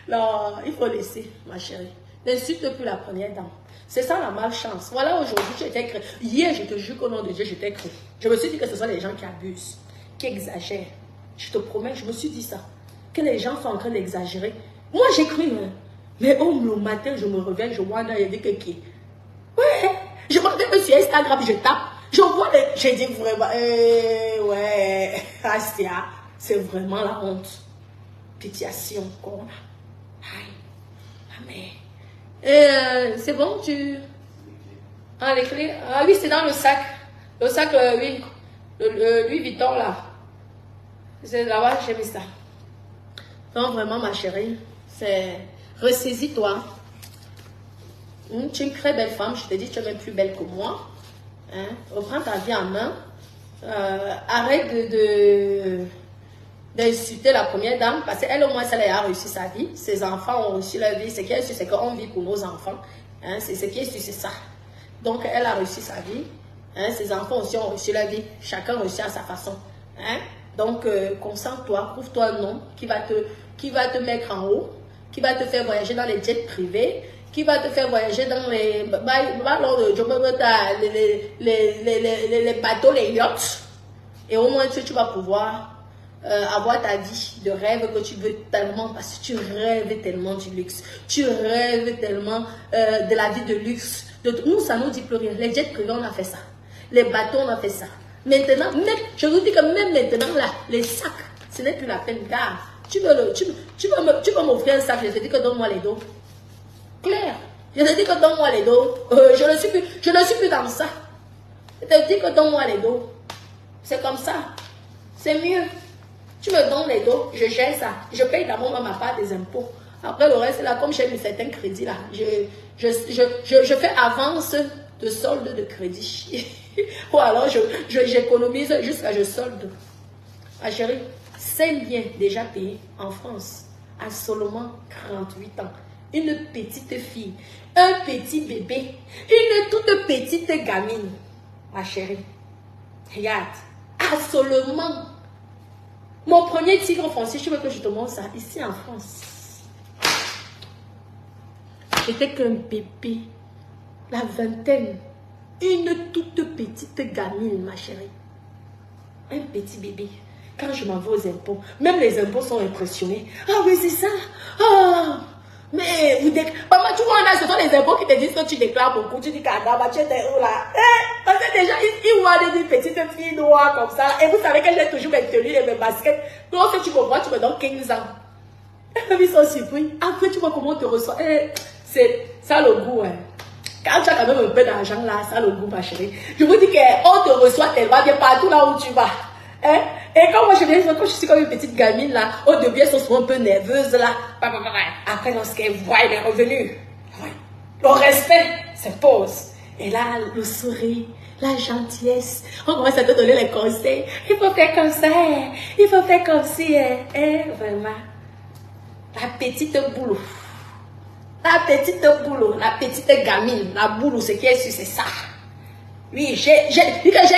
Non, il faut laisser, ma chérie. N'insulte plus la première dame. C'est ça la malchance. Voilà, aujourd'hui, tu étais cru. Hier, je te jure qu'au nom de Dieu, j'étais cru. Je me suis dit que ce sont les gens qui abusent, qui exagèrent. Je te promets, je me suis dit ça. Que les gens sont en train d'exagérer. Moi, j'ai cru, hein. Mais le matin, je me réveille, je vois là, il y a des qui. Ouais, je me réveille sur Instagram, je tape. Je vois les. J'ai dit vraiment, ouais, Astia, c'est vraiment la honte. Pétiation qu'on a. Aïe, mais. C'est bon, tu. Ah, les clés. Ah oui, c'est dans le sac. Le sac, oui. Le Louis Vuitton, là. C'est là-bas, j'ai mis ça. Donc, vraiment, ma chérie, c'est. Ressaisis-toi. Tu es une très belle femme. Je te dis, tu es même plus belle que moi. Hein? Reprends ta vie en main. Arrête d'insulter la première dame. Parce qu'elle, au moins, elle a réussi sa vie. Ses enfants ont réussi leur vie. Ce qui est sûr, c'est qu'on vit pour nos enfants. Hein? C'est ce qui est sûr, c'est ça. Donc, elle a réussi sa vie. Hein? Ses enfants aussi ont réussi leur vie. Chacun réussit à sa façon. Hein? Donc, concentre-toi. Trouve-toi un nom qui va te mettre en haut, qui va te faire voyager dans les jets privés, qui va te faire voyager dans les bateaux, les yachts. Et au moins, tu vas pouvoir avoir ta vie de rêve que tu veux tellement, parce que tu rêves tellement du luxe. Tu rêves tellement de la vie de luxe. Nous, ça ne nous dit plus rien. Les jets privés, on a fait ça. Les bateaux, on a fait ça. Maintenant, même, je vous dis que même maintenant, là, les sacs, ce n'est plus la peine. Car tu veux m'offrir un sac, je te dis que donne-moi les dos. Claire, je te dis que donne-moi les dos. Je ne suis plus dans ça. Je te dis que donne-moi les dos. C'est comme ça. C'est mieux. Tu me donnes les dos, je gère ça. Je paye d'abord ma part des impôts. Après le reste, là, comme j'ai mis certains crédits, là, je fais avance de solde de crédit. Ou alors, j'économise jusqu'à je solde. Ma chérie, 5 biens déjà payés en France à seulement 38 ans. Une petite fille, un petit bébé, une toute petite gamine. Ma chérie, regarde, à seulement mon premier tigre foncier, tu veux que je te montre ça, ici en France. J'étais qu'un bébé, la vingtaine, une toute petite gamine, ma chérie. Un petit bébé. Quand je m'en vais aux impôts, même les impôts sont impressionnés. Ah oui, c'est ça. Ah, mais maman, tu vois, ce sont les impôts qui te disent que tu déclares beaucoup. Tu dis qu'Adama, tu étais où là? Parce que déjà, ils voient des petites filles noires comme ça. Et vous savez que j'ai toujours mes tenues et mes baskets. Lorsque tu me vois, tu me donnes 15 ans. Ils sont surpris. Après, tu vois comment on te reçoit. C'est ça le goût. Hein. Quand tu as quand même un peu d'argent là, ça le goût, ma chérie. Je vous dis qu'on te reçoit tellement bien partout là où tu vas. Hein? Et quand moi je viens, quand je suis comme une petite gamine là, au début elles sont souvent un peu nerveuses là. Après, lorsqu'elles voient les revenus, le respect s'impose. Et là, le sourire, la gentillesse, on commence à te donner les conseils. Il faut faire comme ça, il faut faire comme ci. Vraiment, la petite boulot. La petite boulot, la petite gamine, la boulot, ce qui est sûr, c'est ça. Oui, j'ai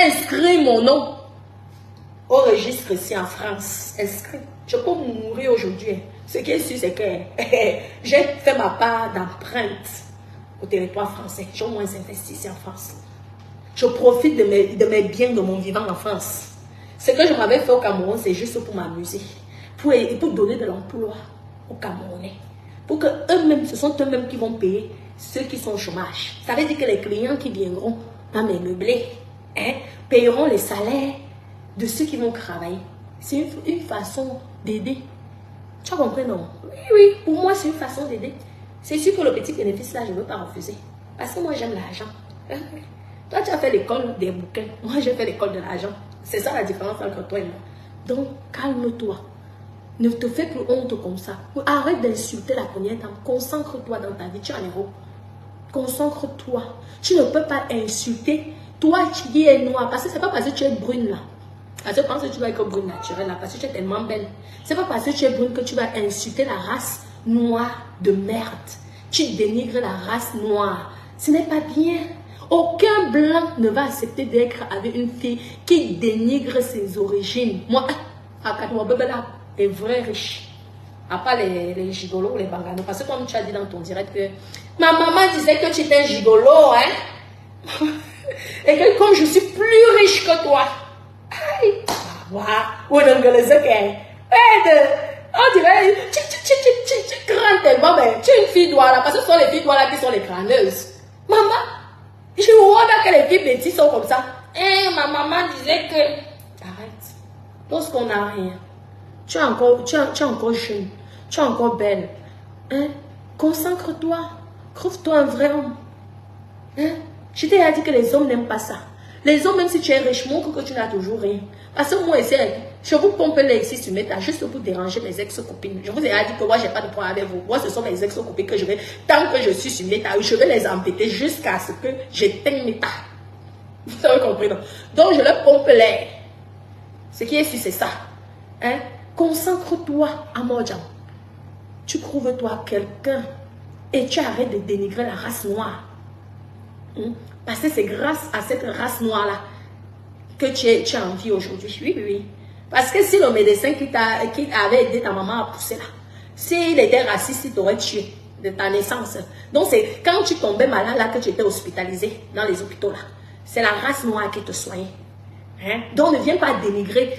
inscrit mon nom au registre ici en France. Inscrit. Je peux mourir aujourd'hui. Ce qui est sûr, c'est que j'ai fait ma part d'empreinte au territoire français. J'ai au moins investi ici en France. Je profite de mes biens, de mon vivant en France. Ce que je m'avais fait au Cameroun, c'est juste pour m'amuser. Pour donner de l'emploi aux Camerounais. Pour que eux-mêmes, ce sont eux-mêmes qui vont payer ceux qui sont au chômage. Ça veut dire que les clients qui viendront dans mes meublés payeront les salaires de ceux qui vont travailler. C'est une façon d'aider. Tu as compris, non? Oui, oui, pour moi, c'est une façon d'aider. C'est sûr que le petit bénéfice là, je ne veux pas refuser. Parce que moi, j'aime l'argent. Toi, tu as fait l'école des bouquins. Moi, j'ai fait l'école de l'argent. C'est ça la différence entre toi et moi. Donc, calme-toi. Ne te fais plus honte comme ça. Arrête d'insulter la première dame. Concentre-toi dans ta vie. Tu es un héros. Concentre-toi. Tu ne peux pas insulter. Toi qui es noire. Parce que ce n'est pas parce que tu es brune là. Parce que je pense que tu dois être brune naturelle là. Parce que tu es tellement belle. Ce n'est pas parce que tu es brune que tu vas insulter la race noire de merde. Tu dénigres la race noire. Ce n'est pas bien. Aucun blanc ne va accepter d'être avec une fille qui dénigre ses origines. Moi, Akadouabebela est vrai riche. À part les gigolos ou les banganos. Parce que comme tu as dit dans ton direct que ma maman disait que tu étais un gigolo, hein. Et que comme je suis plus riche que toi. Aïe. On dirait, tu crains tellement, mais tu es une fille douala. Parce que ce sont les filles douala qui sont les crâneuses. Maman. Je vois que les filles bêtises sont comme ça. Et ma maman disait que... Arrête. Lorsqu'on n'a rien, tu es encore jeune, tu es encore belle. Hein? Concentre-toi. Trouve-toi un vrai homme. Hein? Je t'ai dit que les hommes n'aiment pas ça. Les hommes, même si tu es riche, montre que tu n'as toujours rien. Parce que moi, je vous pompe les ici sur mes tas juste pour déranger mes ex-copines. Je vous ai dit que moi, je n'ai pas de problème avec vous. Moi, ce sont mes ex-copines que je vais, tant que je suis sur mes tas, je vais les embêter jusqu'à ce que j'éteigne mes tas. Vous avez compris, non? Donc, je leur pompe l'air. Ce qui est sûr, c'est ça. Hein? Concentre-toi à Modjan. Tu trouves-toi quelqu'un et tu arrêtes de dénigrer la race noire. Parce que c'est grâce à cette race noire-là que tu es en vie aujourd'hui. Oui, oui, oui. Parce que si le médecin qui avait aidé ta maman à pousser là, s'il était raciste, il t'aurait tué de ta naissance. Donc, c'est quand tu tombais malade là que tu étais hospitalisé dans les hôpitaux là. C'est la race noire qui te soignait. Hein? Donc, ne viens pas dénigrer.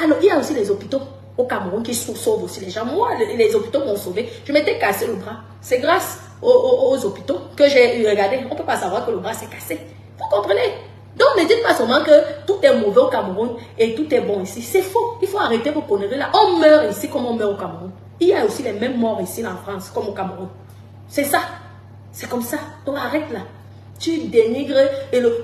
Alors, il y a aussi les hôpitaux au Cameroun qui sauvent aussi les gens. Moi, les hôpitaux m'ont sauvé. Je m'étais cassé le bras. C'est grâce aux hôpitaux que j'ai regardé. On ne peut pas savoir que le bras s'est cassé. Vous comprenez? Donc, ne dites pas seulement que tout est mauvais au Cameroun et tout est bon ici. C'est faux. Il faut arrêter vos conneries là. On meurt ici comme on meurt au Cameroun. Il y a aussi les mêmes morts ici en France comme au Cameroun. C'est ça. C'est comme ça. Donc, arrête là. Tu dénigres.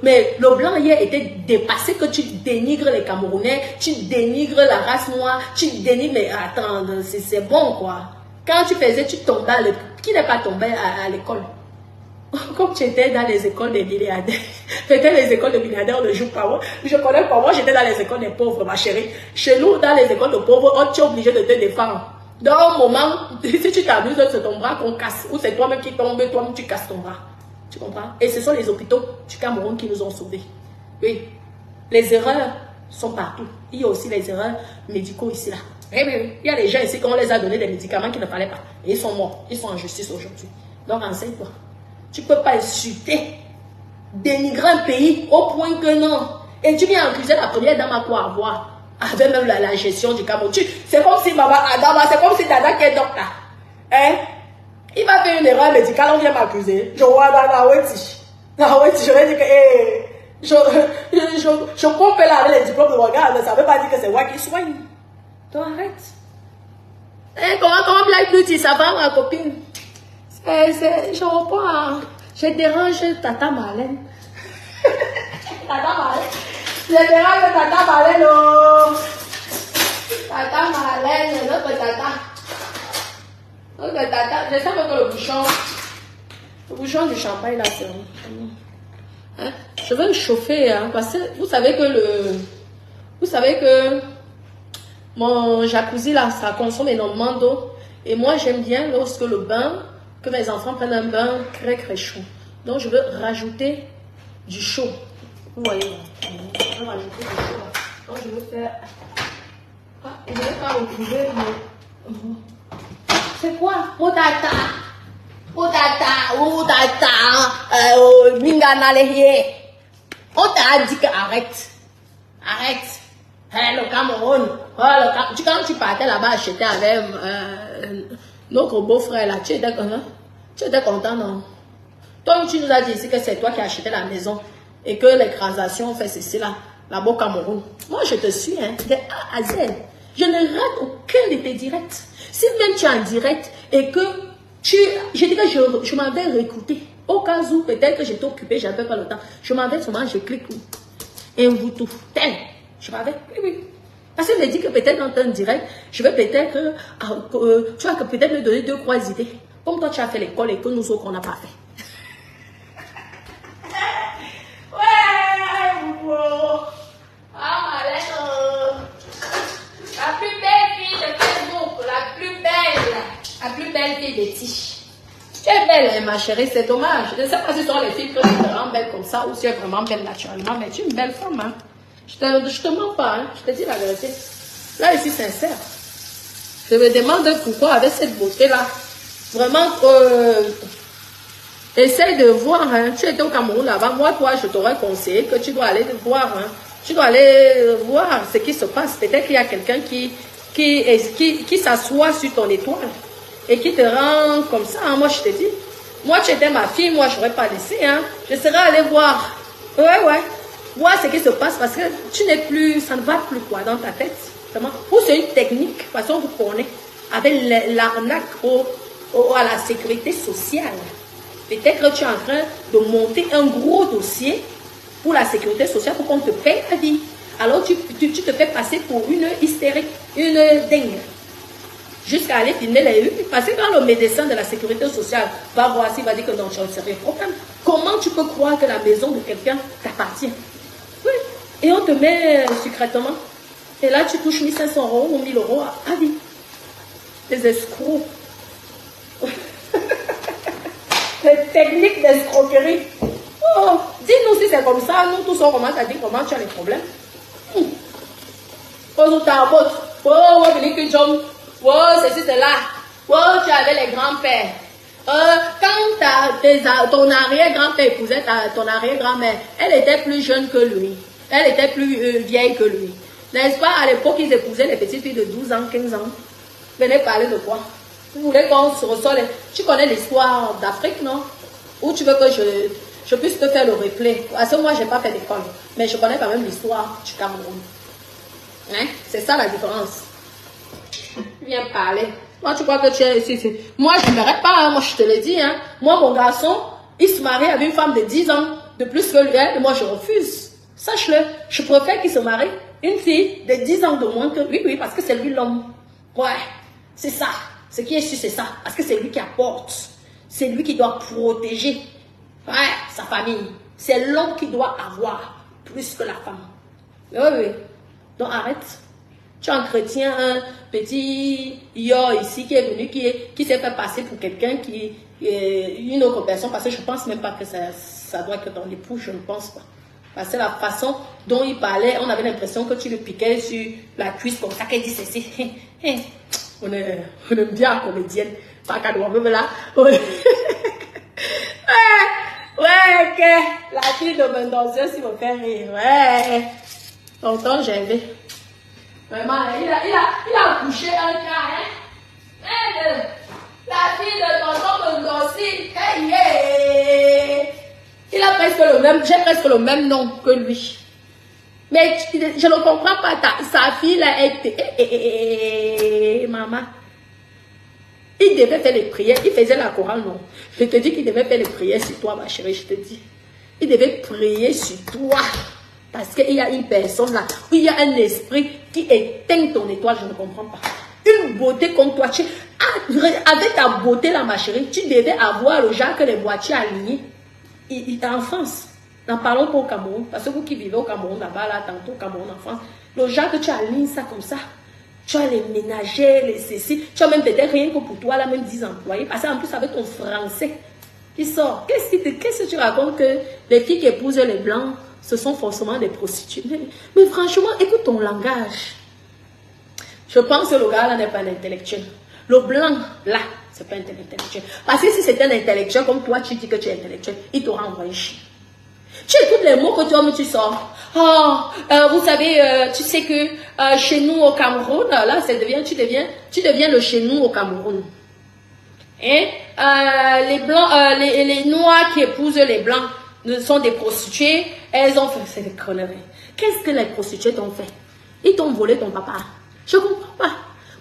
Mais le blanc hier était dépassé que tu dénigres les Camerounais. Tu dénigres la race noire. Tu dénigres. Mais attends, c'est bon quoi. Quand tu faisais, tu tombais à l'école. Qui n'est pas tombé à l'école? Comme tu étais dans les écoles des milliardaires. Peut-être les écoles de milliardaires, on ne joue pas. Je connais pas. Moi, j'étais dans les écoles des pauvres, ma chérie. Chez nous, dans les écoles de pauvres, on est obligé de te défendre. Dans un moment, si tu t'amuses, c'est ton bras qu'on casse. Ou c'est toi-même qui tombe, toi-même tu casses ton bras. Tu comprends? Et ce sont les hôpitaux du Cameroun qui nous ont sauvés. Oui. Les erreurs sont partout. Il y a aussi les erreurs médicaux ici, là. Eh bien, il y a des gens ici qu'on les a donné des médicaments qu'il ne fallait pas. Et ils sont morts. Ils sont en justice aujourd'hui. Donc, renseigne-toi. Tu ne peux pas insulter, dénigrer un pays au point que non. Et tu viens accuser la première dame à quoi avoir. Avec même la gestion du Cameroun. C'est comme si maman Adama, c'est comme si Dada qui est docteur. Hein? Il va faire une erreur médicale, on vient m'accuser. Je vois dans Weti. Je vais dire que je pompe là avec les diplômes de regard, mais ça ne veut pas dire que c'est moi qui soigne. Donc arrête. Comment Black Beauty, ça va ma copine? Je reprends. Je dérange Tata Marlène. Tata Marlène. Je dérange Tata Marlène. Oh. Tata Marlène, notre tata. Notre tata. Je sais que le bouchon du champagne là, c'est bon. Hein? Je vais le chauffer, hein, parce que vous savez que mon jacuzzi là, ça consomme énormément d'eau. Et moi, j'aime bien lorsque le bain, que mes enfants prennent un bain très chaud. Donc, je veux rajouter du chaud. Vous voyez, je veux rajouter du chaud. Donc, je veux faire... Ah, je ne vais pas retrouver mais... C'est quoi? Otata, Mingana Lehie. On t'a dit que arrête. Le Cameroun. Quand tu partais là-bas acheter avec notre beau-frère là, tu étais content, non? Toi, tu nous as dit ici que c'est toi qui as acheté la maison et que les transactions fait ceci là-bas au Cameroun. Moi, je te suis, hein, de A à Z. Je ne rate aucun de tes directs. Si même tu es en direct et que J'ai dit que je m'en vais réécouter. Au cas où, peut-être que j'étais occupée, j'avais pas le temps. Je m'en vais seulement, je clique. Et on vous tout. Tel. Je m'en vais. Oui. Parce que je me dis que peut-être dans ton direct, je vais peut-être, tu vas peut-être me donner 2-3 idées. Comme toi, tu as fait l'école et que nous autres, on n'a pas fait. La plus belle fille de Facebook, la plus belle fille des tiges. Tu es belle, ma chérie, c'est dommage. Je ne sais pas si ce sont les filles que tu te rends belle comme ça ou si tu es vraiment belle naturellement, mais tu es une belle femme. Hein. Je te mens pas, hein. Je te dis la vérité. Là, je suis sincère. Je me demande pourquoi, avec cette beauté-là, vraiment, essaye de voir. Hein. Tu étais au Cameroun là-bas. Moi, toi, je t'aurais conseillé que tu dois aller voir. Hein. Tu dois aller voir ce qui se passe. Peut-être qu'il y a quelqu'un qui s'assoit sur ton étoile et qui te rend comme ça. Hein. Moi, je te dis, moi, tu étais ma fille, moi, je n'aurais pas laissé. Hein. Je serais allé voir. Ouais. Voir ce qui se passe parce que tu n'es plus, ça ne va plus quoi dans ta tête. Vraiment. Ou c'est une technique, de toute façon, vous connaissez, avec l'arnaque à la sécurité sociale. Peut-être que tu es en train de monter un gros dossier pour la sécurité sociale pour qu'on te paye ta vie. Alors tu te fais passer pour une hystérique, une dingue. Jusqu'à aller filmer les rues. Parce que quand le médecin de la sécurité sociale va voir s'il va dire que non, tu as un sérieux problème, comment tu peux croire que la maison de quelqu'un t'appartient? Oui. Et on te met secrètement. Et là, tu touches 1 500 € ou 1 000 € à vie. Les escrocs. Les techniques d'escroquerie. Oh, dis-nous si c'est comme ça. Nous tous on commence à dire comment tu as les problèmes. Oh, t'arbotes. Oh, ceci, c'est là. Oh, tu avais les grands-pères. Quand ton arrière-grand-père épousait ton arrière-grand-mère, elle était plus jeune que lui. Elle était plus vieille que lui. N'est-ce pas? À l'époque, ils épousaient les petites filles de 12 ans, 15 ans. Venez parler de quoi? Vous voulez qu'on se ressort? Tu connais l'histoire d'Afrique, non? Ou tu veux que je puisse te faire le replay? Parce que moi, je n'ai pas fait d'école. Mais je connais quand même l'histoire du Cameroun. Hein? C'est ça la différence. Viens parler. Moi, tu crois que tu es ici? Moi, je n'aimerais pas. Hein. Moi, je te l'ai dit. Hein. Moi, mon garçon, il se marie avec une femme de 10 ans de plus que lui. Hein, et moi, je refuse. Sache-le. Je préfère qu'il se marie une fille de 10 ans de moins que lui. Oui, parce que c'est lui l'homme. Ouais, c'est ça. Ce qui est sûr, c'est ça. Parce que c'est lui qui apporte. C'est lui qui doit protéger sa famille. C'est l'homme qui doit avoir plus que la femme. Oui. Donc, arrête. Tu entretiens un petit yo ici qui est venu, qui s'est fait passer pour quelqu'un qui est une autre personne, parce que je ne pense même pas que ça doit être ton époux, je ne pense pas. Parce que la façon dont il parlait, on avait l'impression que tu le piquais sur la cuisse comme ça, qu'elle dit ceci. On aime bien la comédienne, pas qu'à doit même là. Ouais, ok, la fille de Mendoza, s'il me fait rire, ouais. Tonton, j'avais. Vraiment, il a couché un cas, hein? La fille de tonton Mendossi, il a presque le même, j'ai presque le même nom que lui. Mais je ne comprends pas, sa fille là était, maman. Il devait faire les prières, il faisait la chorale, non? Je te dis qu'il devait faire les prières sur toi, ma chérie, je te dis. Il devait prier sur toi. Parce qu'il y a une personne là, où il y a un esprit qui éteint ton étoile, je ne comprends pas. Une beauté comme toi, avec ta beauté là, ma chérie, tu devais avoir le genre que les boîtiers alignés. Il est en France. N'en parlons pas au Cameroun. Parce que vous qui vivez au Cameroun, là-bas, là, tantôt au Cameroun, en France, le genre que tu alignes ça comme ça. Tu as les ménagers, les ceci. Tu as même peut-être rien que pour toi, là, même 10 employés. Parce qu'en plus, avec ton français qui sort. Qu'est-ce que tu racontes que les filles qui épousent les blancs, ce sont forcément des prostituées. Mais franchement, écoute ton langage. Je pense que le gars là n'est pas un intellectuel. Le blanc là, c'est pas un intellectuel. Parce que si c'était un intellectuel, comme toi, tu dis que tu es intellectuel, il t'aura envoyé chier. Tu écoutes les mots que tu sors. Oh, vous savez, tu sais que chez nous au Cameroun, là, tu deviens le chez nous au Cameroun. Et les blancs, les noirs qui épousent les blancs sont des prostituées. Elles ont fait des conneries. Qu'est-ce que les prostituées t'ont fait? Ils t'ont volé ton papa. Je ne comprends pas.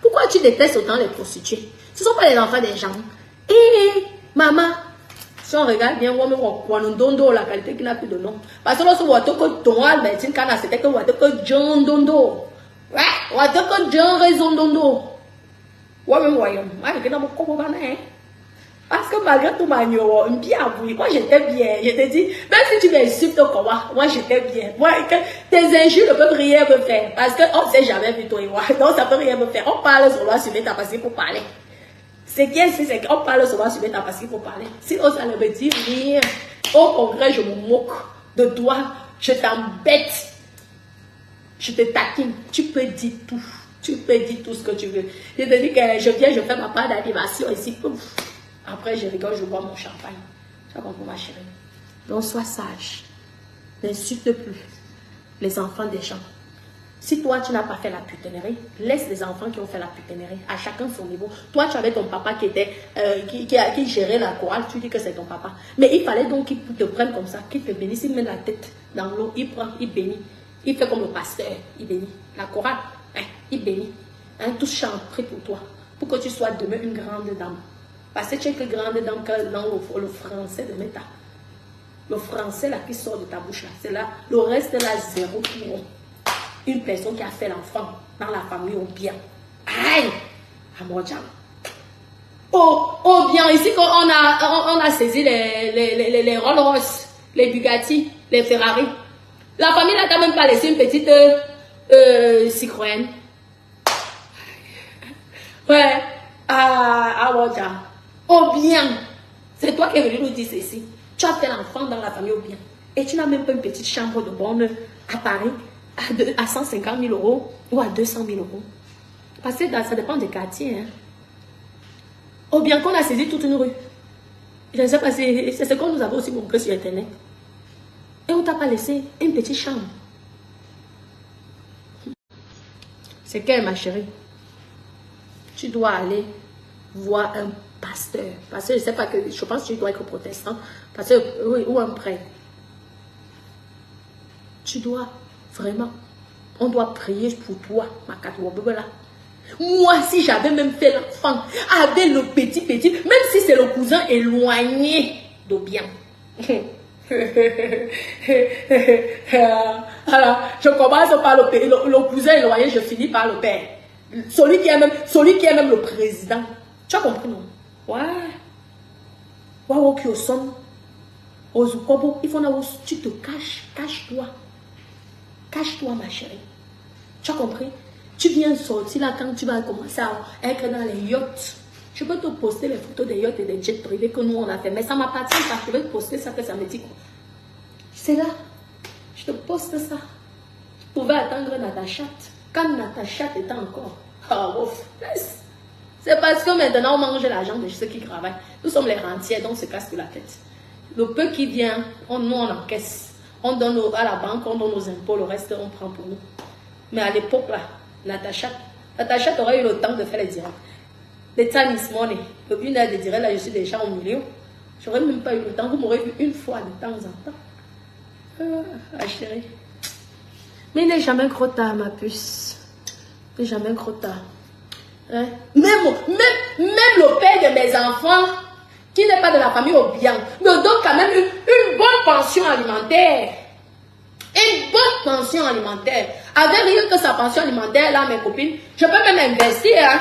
Pourquoi tu détestes autant les prostituées? Ce ne sont pas les enfants des gens. Et maman, si on regarde bien, on voit dondo la qualité qui n'a plus de nom. Parce que lorsque on voit que ton médecine canna, c'était que on voit que John dondo. Ouais, on voit que John raison dondo. Ouais, même voyons. Moi, je n'ai pas beaucoup. Parce que malgré tout, moi j'étais bien. Je te dis, même si tu m'insultes, moi j'étais bien. Moi, tes injures ne peuvent rien me faire. Parce qu'on ne s'est jamais vu toi et moi. Donc ça ne peut rien me faire. On parle sur loi sur l'état parce qu'il faut parler. C'est qu'on parle sur loi sur l'état parce qu'il faut parler. Sinon, ça ne me dit rien. Au congrès, je me moque de toi. Je t'embête. Je te taquine. Tu peux dire tout. Tu peux dire tout ce que tu veux. Je te dis que je viens, je fais ma part d'animation ici. Après, je rigole, je bois mon champagne. Tu as compris, ma chérie. Donc, sois sage. N'insulte plus les enfants des gens. Si toi, tu n'as pas fait la putinerie, laisse les enfants qui ont fait la putinerie, à chacun son niveau. Toi, tu avais ton papa qui était, qui gérait la chorale, tu dis que c'est ton papa. Mais il fallait donc qu'il te prenne comme ça, qu'il te bénisse, il met la tête dans l'eau, il prend, il bénit. Il fait comme le pasteur, il bénit. La chorale, hein, il bénit. Hein, tout chante, prie pour toi, pour que tu sois demain une grande dame. Parce que tu es que grande dame dans le français de l'État. Le français là qui sort de ta bouche là, c'est là, le reste là, zéro pour une personne qui a fait l'enfant dans la famille au bien. Aïe! À mon diable. Oh bien, ici quand on a saisi les Rolls Royce, les Bugatti, les Ferrari. La famille n'a quand même pas laissé une petite Citroën. Ouais, à mon diable. Oh bien, c'est toi qui es venu nous dire ceci. Tu as fait l'enfant dans la famille au bien. Et tu n'as même pas une petite chambre de bonne à Paris à 150 000 euros ou à 200 000 euros. Parce que ça dépend des quartiers. Hein. Au bien qu'on a saisi toute une rue. Je ne sais pas, c'est ce qu'on nous avait aussi montré sur Internet. Et on ne t'a pas laissé une petite chambre. C'est quelle, ma chérie? Tu dois aller voir un pasteur. Parce que je ne sais pas que, je pense que tu dois être protestant. Parce que, oui, ou un prêtre. Tu dois vraiment, on doit prier pour toi, ma là. Moi, si j'avais même fait l'enfant avec le petit, même si c'est le cousin éloigné de bien. Alors, je commence par le cousin éloigné, je finis par le père. Celui qui est même le président. Tu as compris, non? Ouais. Waouh, qui au son. Il faut que tu te caches. Cache-toi. Cache-toi, ma chérie. Tu as compris? Tu viens sortir là quand tu vas commencer à être dans les yachts. Je peux te poster les photos des yachts et des jets privés que nous on a fait. Mais ça m'appartient pas. Je vais te poster ça que ça me dit quoi. C'est là. Je te poste ça. Tu pouvais attendre Natacha. Quand Natacha était encore. Ah, ouf. C'est parce que maintenant on mange l'argent de ceux qui travaillent. Nous sommes les rentiers, donc on se casse la tête. Le peu qui vient, nous on encaisse. On donne à la banque, on donne nos impôts, le reste on prend pour nous. Mais à l'époque là, Natacha aurait eu le temps de faire les directs. Les Tanis Money, une heure de direct là, je suis déjà au milieu. J'aurais même pas eu le temps, vous m'aurez vu une fois de temps en temps. Ah chérie. Mais il n'est jamais trop tard, ma puce. Il n'est jamais trop tard. Hein? Même le père de mes enfants, qui n'est pas de la famille au bien, me donne quand même une bonne pension alimentaire. Une bonne pension alimentaire. Avec rien que sa pension alimentaire, là, mes copines, je peux même investir. Hein.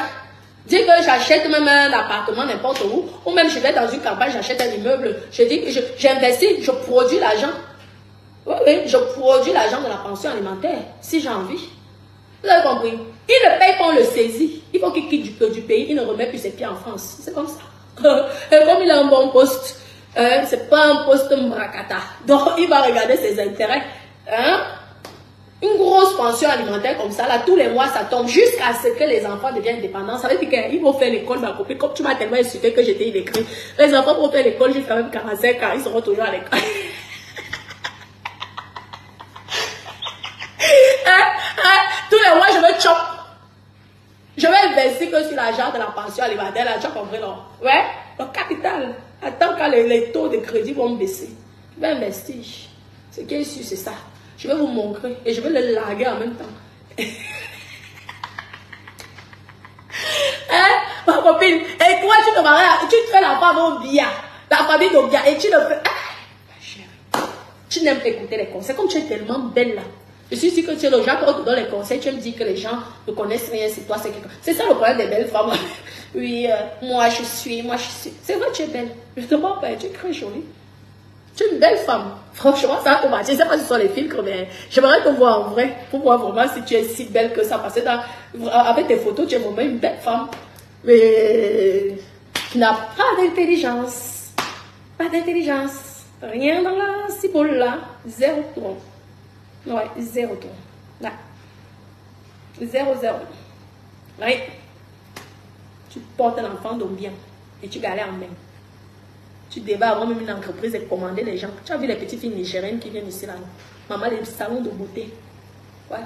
Dire que j'achète même un appartement n'importe où, ou même je vais dans une campagne, j'achète un immeuble. Je dis que j'investis, je produis l'argent. Oui, je produis l'argent de la pension alimentaire, si j'ai envie. Vous avez compris? Il ne paye pas, on le saisit. Il faut qu'il quitte du pays, il ne remet plus ses pieds en France. C'est comme ça. Et comme il a un bon poste, c'est pas un poste mrakata. Donc, il va regarder ses intérêts. Hein? Une grosse pension alimentaire comme ça, là, tous les mois, ça tombe jusqu'à ce que les enfants deviennent indépendants. Ça veut dire qu'ils vont faire l'école, ma copine. Comme tu m'as tellement insulté que j'étais illécrit. Les enfants vont faire l'école jusqu'à même 45 ans, ils seront toujours à l'école. Tous les mois, je vais chop. Je vais investir que sur l'argent de la pension alimentaire, là, tu as compris, non? Ouais, le capital. Attends quand les taux de crédit vont baisser. Je vais investir. Ce qui est sûr, c'est ça. Je vais vous montrer et je vais le larguer en même temps. Hein? copine. Et toi, tu te maries, tu fais la femme au billard. La famille au billard. Et tu le fais. Ah, ma chérie. Tu n'aimes pas écouter les conseils. Comme tu es tellement belle là. Je suis sûre que tu es le genre qui donne les conseils. Tu me dis que les gens ne connaissent rien. C'est toi, c'est quelqu'un. C'est ça le problème des belles femmes. Oui, moi je suis. C'est vrai, tu es belle. Je te mens pas, tu es très jolie. Tu es une belle femme. Franchement, ça va te marcher. Je ne sais pas si ce sont les filtres, mais j'aimerais te voir en vrai. Pour voir vraiment si tu es si belle que ça. Parce que avec tes photos, tu es vraiment une belle femme. Mais tu n'as pas d'intelligence. Pas d'intelligence. Rien dans la ciboule là. Zéro tour. Ouais, zéro tour. Là. Zéro. Oui. Tu portes un enfant donc bien. Et tu galères en même. Tu débats avant même une entreprise et commander les gens. Tu as vu les petites filles nigériennes qui viennent ici là. Maman, les salons de beauté. Ouais.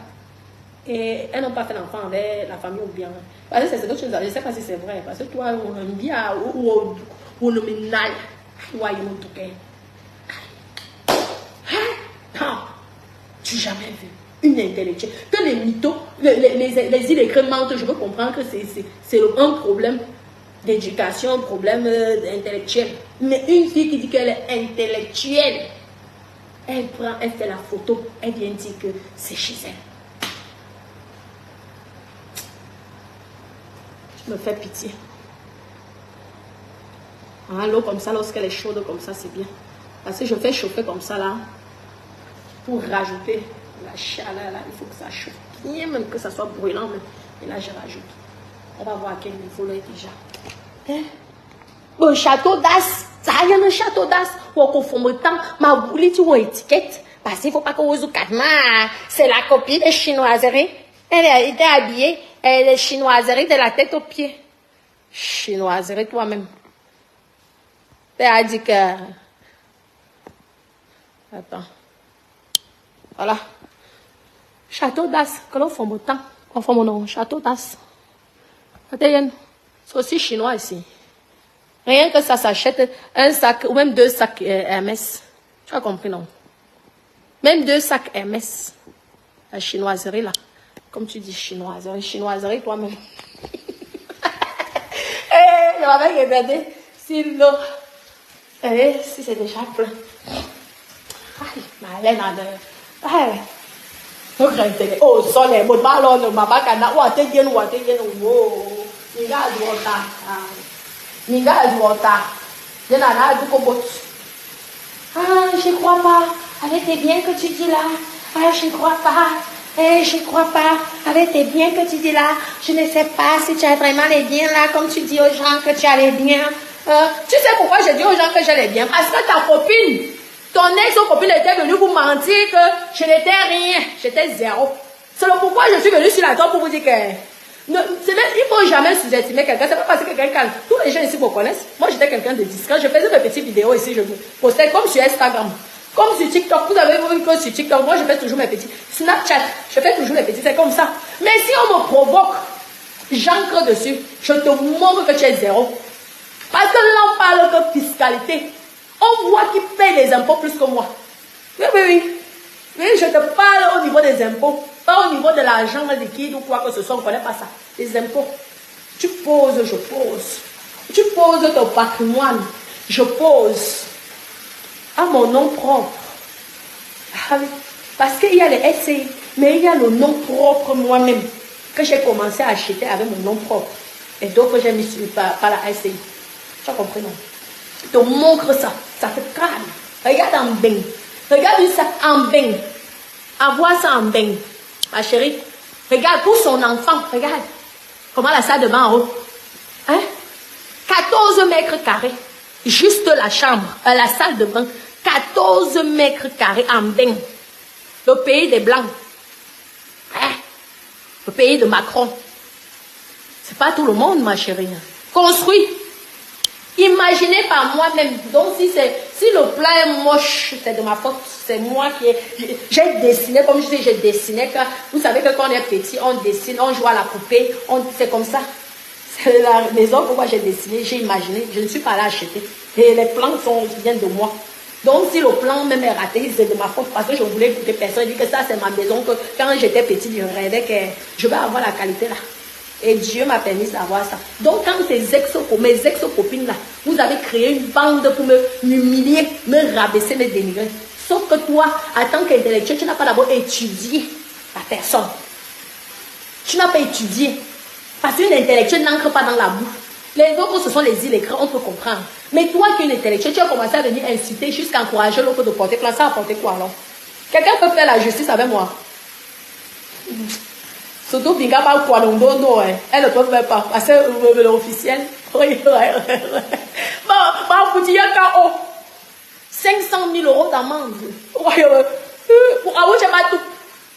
Et elles n'ont pas fait l'enfant avec la famille ou bien. Parce que c'est d'autres choses. Je ne sais pas si c'est vrai. Parce que toi, on aime bien ou on le ménage. Ouais, ils m'ont tout fait. Non. Tu n'as jamais vu une intellectuelle. Que les mythos, les illettrés mentent, je peux comprendre que c'est un problème d'éducation, un problème intellectuel. Mais une fille qui dit qu'elle est intellectuelle, elle fait la photo, elle vient dire que c'est chez elle. Tu me fais pitié. L'eau comme ça, lorsqu'elle est chaude comme ça, c'est bien. Parce que je fais chauffer comme ça là, pour rajouter la chaleur là, il faut que ça chauffe bien, même que ça soit brûlant. Et là, je rajoute. On va voir à quel niveau là déjà. Le château d'As, ça y est, le château d'As. Ou confond le temps, ma boule, tu vois étiquette. Parce qu'il ne faut pas qu'on ose c'est la copie des chinoiseries. Elle a été habillée, elle est chinoiserie de la tête aux pieds. Chinoiserie toi-même. Elle a dit que. Attends. Voilà. Château d'As, que l'on fait mon temps. On fait mon nom, château d'As. C'est aussi chinois ici. Rien que ça s'achète un sac ou même 2 sacs Hermès. Tu as compris, non? Même 2 sacs Hermès. La chinoiserie, là. Comme tu dis, chinoiserie toi-même. Je m'avais regardé si l'eau. Si c'est déjà plein. Ma laine en l'air. Oh, soleil, mon ballon, ma bacana, ou à te dire, ou à te dire, oh. Ninga Adwota. Ah, je crois pas. Avec tes biens que tu dis là. Ah, je crois pas. Je crois pas. Avec tes biens que tu dis là. Je ne sais pas si tu as vraiment les biens là, comme tu dis aux gens que tu as les biens. Tu sais pourquoi je dis aux gens que j'ai les biens? Parce que ta copine, ton ex-copine était venue vous mentir que je n'étais rien. J'étais zéro. C'est le pourquoi je suis venue sur la table pour vous dire que. Il ne faut jamais sous-estimer quelqu'un. C'est pas parce que quelqu'un. Tous les gens ici me connaissent. Moi, j'étais quelqu'un de discret. Je faisais mes petites vidéos ici. Je postais comme sur Instagram. Comme sur TikTok. Vous avez vu que sur TikTok, moi, je fais toujours mes petits. Snapchat, je fais toujours mes petits. C'est comme ça. Mais si on me provoque, j'ancre dessus. Je te montre que tu es zéro. Parce que là, on parle que fiscalité. On voit qui paye les impôts plus que moi. Oui. Oui, je te parle au niveau des impôts. Pas au niveau de l'argent liquide ou quoi que ce soit, on ne connaît pas ça. Les impôts. Tu poses, je pose. Tu poses ton patrimoine, je pose. À mon nom propre. Ah oui. Parce qu'il y a les SCI, mais il y a le nom propre moi-même que j'ai commencé à acheter avec mon nom propre. Et d'autres j'ai mis par la SCI. Tu as compris, non? Je te montre ça. Ça te calme. Regarde en bain. Regarde ça en bain. Avoir ça en bain. Ma chérie, regarde pour son enfant, regarde comment la salle de bain en haut. 14 mètres carrés, juste la chambre, la salle de bain, 14 mètres carrés en bain. Le pays des Blancs, le pays de Macron. C'est pas tout le monde, ma chérie. Construit. Imaginez par moi-même. Donc, si le plan est moche, c'est de ma faute. C'est moi qui j'ai dessiné, comme je dis, j'ai dessiné. Vous savez que quand on est petit, on dessine, on joue à la poupée. C'est comme ça. C'est la maison, pourquoi j'ai dessiné, j'ai imaginé. Je ne suis pas allée acheter. Et les plans viennent de moi. Donc, si le plan même est raté, c'est de ma faute. Parce que je voulais écouter personne. Je dis que ça, c'est ma maison. Que quand j'étais petite, je rêvais que je vais avoir la qualité là. Et Dieu m'a permis d'avoir ça. Donc, quand mes ex-copines là, vous avez créé une bande pour m'humilier, me rabaisser, me dénigrer. Sauf que toi, en tant qu'intellectuel, tu n'as pas d'abord étudié la personne. Tu n'as pas étudié. Parce qu'une intellectuelle n'ancre pas dans la boue. Les autres, ce sont les illettrés, on peut comprendre. Mais toi qui es une intellectuelle, tu as commencé à venir inciter jusqu'à encourager l'autre de porter plainte. Ça a porté quoi alors? Quelqu'un peut faire la justice avec moi? Surtout Binga pas quoi non, elle ne peut faire pas. Parce que l'officiel. Oui. Bon, pour dire KO. 500 000 euros d'amende. Pour Amoudje Batou.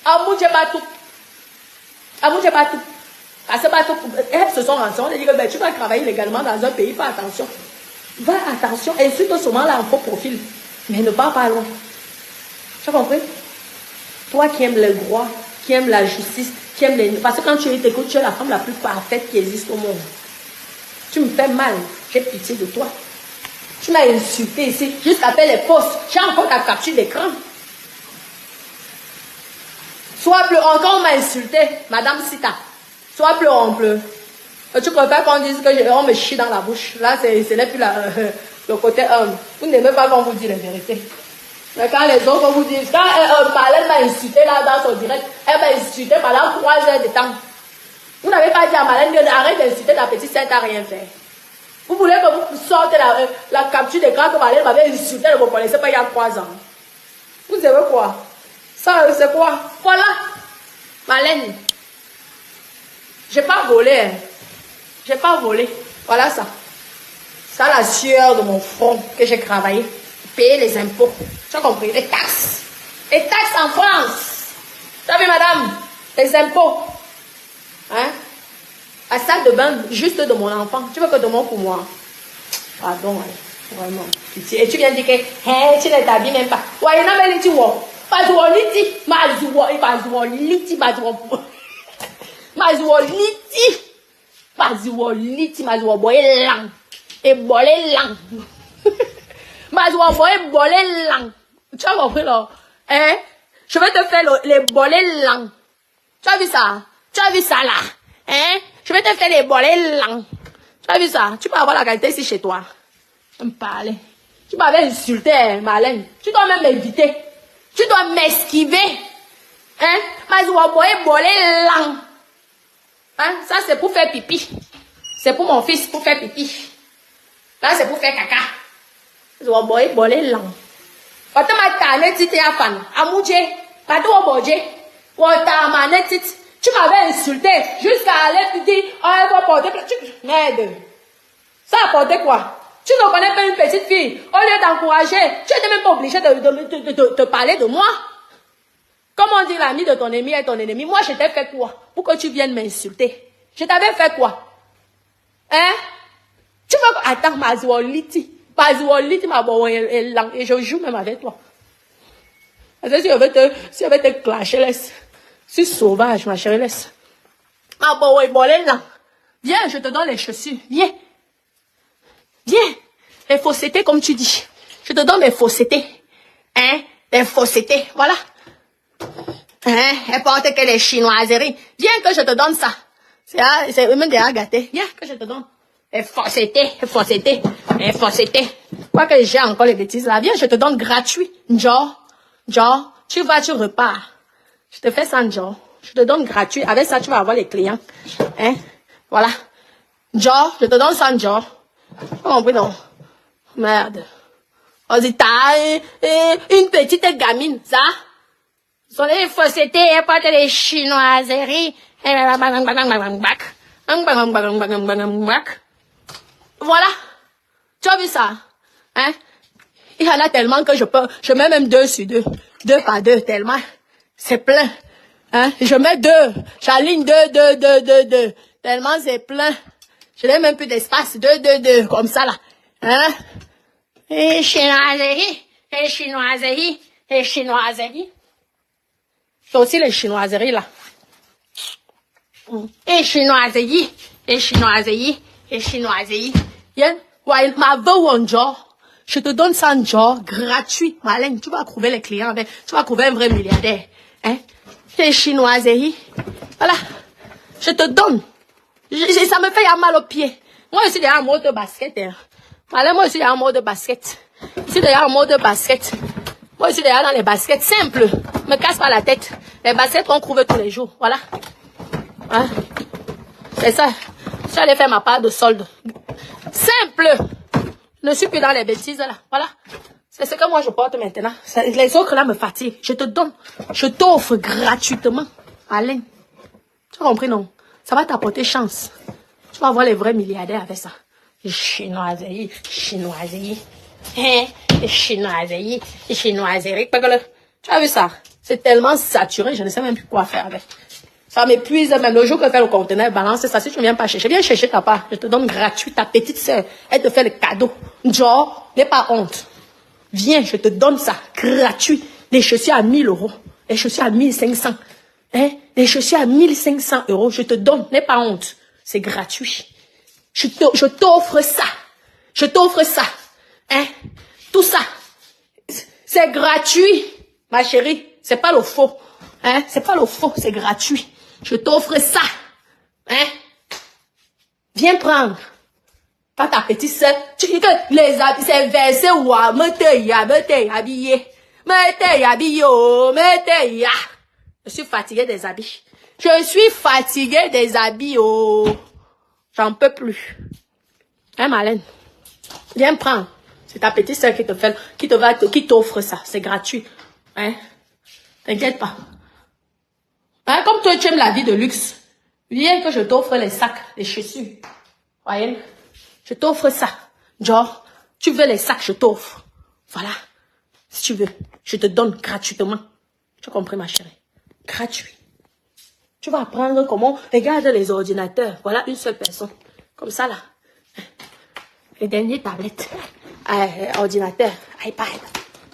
Amoudje Batou. Amoudje Batou. Parce que elles se sont rendues. On a dit que ben, tu vas travailler légalement dans un pays, fais attention. Va attention, insulte seulement là en faux profil. Mais ne pars pas loin. Tu as compris? Toi qui aimes le droit, qui aimes la justice, qui aimes les... Parce que quand tu t'écoutes, tu es la femme la plus parfaite qui existe au monde. Tu me fais mal, j'ai pitié de toi. Tu m'as insulté ici, jusqu'à faire les postes. J'ai encore ta capture d'écran. Sois plus, encore on m'a insulté, Madame Sita. Sois plus on pleut. Tu préfères qu'on dise que on me chie dans la bouche. Là, ce n'est plus le côté humble. Vous n'aimez pas qu'on vous dise la vérité. Mais quand les autres vous disent, quand Marlène m'a insulté là dans son direct, elle m'a insulté pendant 3 heures de temps. Vous n'avez pas dit à Marlène, arrête d'insulter ta petite sœur, t'as rien fait. Vous voulez que vous sortez la capture d'écran que Marlène m'avait insulté, ne vous connaissez pas il y a 3 ans. Vous savez quoi? Ça, c'est quoi? Voilà. Marlène. J'ai pas volé. Hein. J'ai pas volé. Voilà ça. Ça, la sueur de mon front que j'ai travaillé. Payer les impôts. Tu as compris? Les taxes. Les taxes en France. Tu as vu, madame? Les impôts. Hein? La salle de bain, juste de mon enfant. Tu veux que de mon pour moi? Pardon, hein. Vraiment. Et tu viens de dire que hey, tu ne t'habilles même pas. Ouais, il y en a même les pas de liti. Liti. Boye lang. Et bolé lang. Boye bolé lang. Tu as compris là? Hein? Je vais te faire les bolés lang. Tu as vu ça? Tu as vu ça là? Hein? Je vais te faire les bolés lang. Tu as vu ça? Tu peux avoir la qualité ici chez toi. Tu me parler. Tu m'avais insulté, hein, Marlène. Tu dois même m'inviter. Tu dois m'esquiver. Hein? Boye bolé lang. Hein? Ça, c'est pour faire pipi. C'est pour mon fils, pour faire pipi. Là, c'est pour faire caca. Je vais boire bolé lang. Quand tu m'as tanné, tu t'es fan. Amoudje. Quand tu m'as bougé. Tu m'avais insulté. Jusqu'à aller te dire, oh, elle va porter. Merde. Ça a porté quoi? Tu ne connais pas une petite fille. Au lieu d'encourager, tu n'étais même pas obligé de te parler de moi. Comment dire l'ami de ton ennemi est ton ennemi? Moi, je t'ai fait quoi? Pour que tu viennes m'insulter. Je t'avais fait quoi? Hein? Tu veux... Attends, Mazuoliti, et je joue même avec toi. Parce que si je vais te clasher, laisse. Je suis sauvage, ma chérie, laisse. Viens, je te donne les chaussures. Viens. Viens. Les faussetés, comme tu dis. Je te donne mes faussetés. Hein? Les faussetés. Voilà. Hein? Elle porte que les chinoiseries. Viens que je te donne ça. C'est même déjà gâté. Viens que je te donne. Les faussetés. Quoi que j'ai encore les bêtises là. Viens, je te donne gratuit. Genre, tu repars. Je te fais ça, genre. Je te donne gratuit. Avec ça, tu vas avoir les clients. Hein? Voilà. Genre, je te donne ça, genre. Oh, compris, non? Merde. On dit, t'as une petite gamine, ça? Ce sont les faussetés, elle porte les chinoiseries. Voilà. Tu as vu ça? Hein? Il y en a tellement que je mets même 2 sur 2. 2 par 2, tellement. C'est plein. Hein? Je mets 2. J'aligne 2. Tellement c'est plein. Je n'ai même plus d'espace. 2. Comme ça, là. Hein? Et chinoiserie. C'est aussi les chinoiseries, là. Et chinoiserie. Yen, ouais, ma veuve genre. Je te donne ça en genre gratuit. Malin, tu vas trouver les clients avec. Tu vas trouver un vrai milliardaire. Hein? Les chinoiseries. Voilà. Je te donne. Ça me fait mal aux pieds. Moi, je suis déjà en mode basket. Hein. Voilà, moi, je suis déjà en mode basket. Je suis déjà en mode basket. Moi, je suis déjà dans les baskets simples. Me casse pas la tête. Les baskets qu'on trouve tous les jours. Voilà. Hein? C'est ça. J'allais faire ma part de solde. Simple. Je ne suis plus dans les bêtises là. Voilà. C'est ce que moi je porte maintenant. Les autres là me fatiguent. Je te donne. Je t'offre gratuitement. Alain. Tu as compris non? Ça va t'apporter chance. Tu vas avoir les vrais milliardaires avec ça. Chinoiserie. Chinoiserie. Hein? Chinoiserie. Chinoiserie. Tu as vu ça? C'est tellement saturé. Je ne sais même plus quoi faire avec. Ça m'épuise même. Le jour que je fais le conteneur, balance ça. Si tu ne viens pas chercher, viens chercher ta part. Je te donne gratuit ta petite soeur. Elle te fait le cadeau. Genre, n'aie pas honte. Viens, je te donne ça. Gratuit. Les chaussures à 1000 €. Les chaussures à 1500. Hein? Les chaussures à 1500 €. Je te donne. N'aie pas honte. C'est gratuit. Je t'offre ça. Je t'offre ça. Hein? Tout ça. C'est gratuit. Ma chérie. C'est pas le faux. Hein? C'est pas le faux. C'est gratuit. Je t'offre ça. Hein? Viens prendre. Pas ta petite soeur. Tu dis que les habits, c'est versé ou à me habillé. Je suis fatiguée des habits. Je suis fatiguée des habits, oh. J'en peux plus. Hein, Marlène? Viens prendre. C'est ta petite soeur qui t'offre ça. C'est gratuit. Hein? T'inquiète pas. Hein, comme toi, tu aimes la vie de luxe. Viens que je t'offre les sacs, les chaussures. Voyez? Je t'offre ça. Genre, tu veux les sacs, je t'offre. Voilà. Si tu veux, je te donne gratuitement. Tu as compris, ma chérie? Gratuit. Tu vas apprendre comment. Regarde les ordinateurs. Voilà une seule personne. Comme ça, là. Les dernières tablettes. Ordinateur. iPad.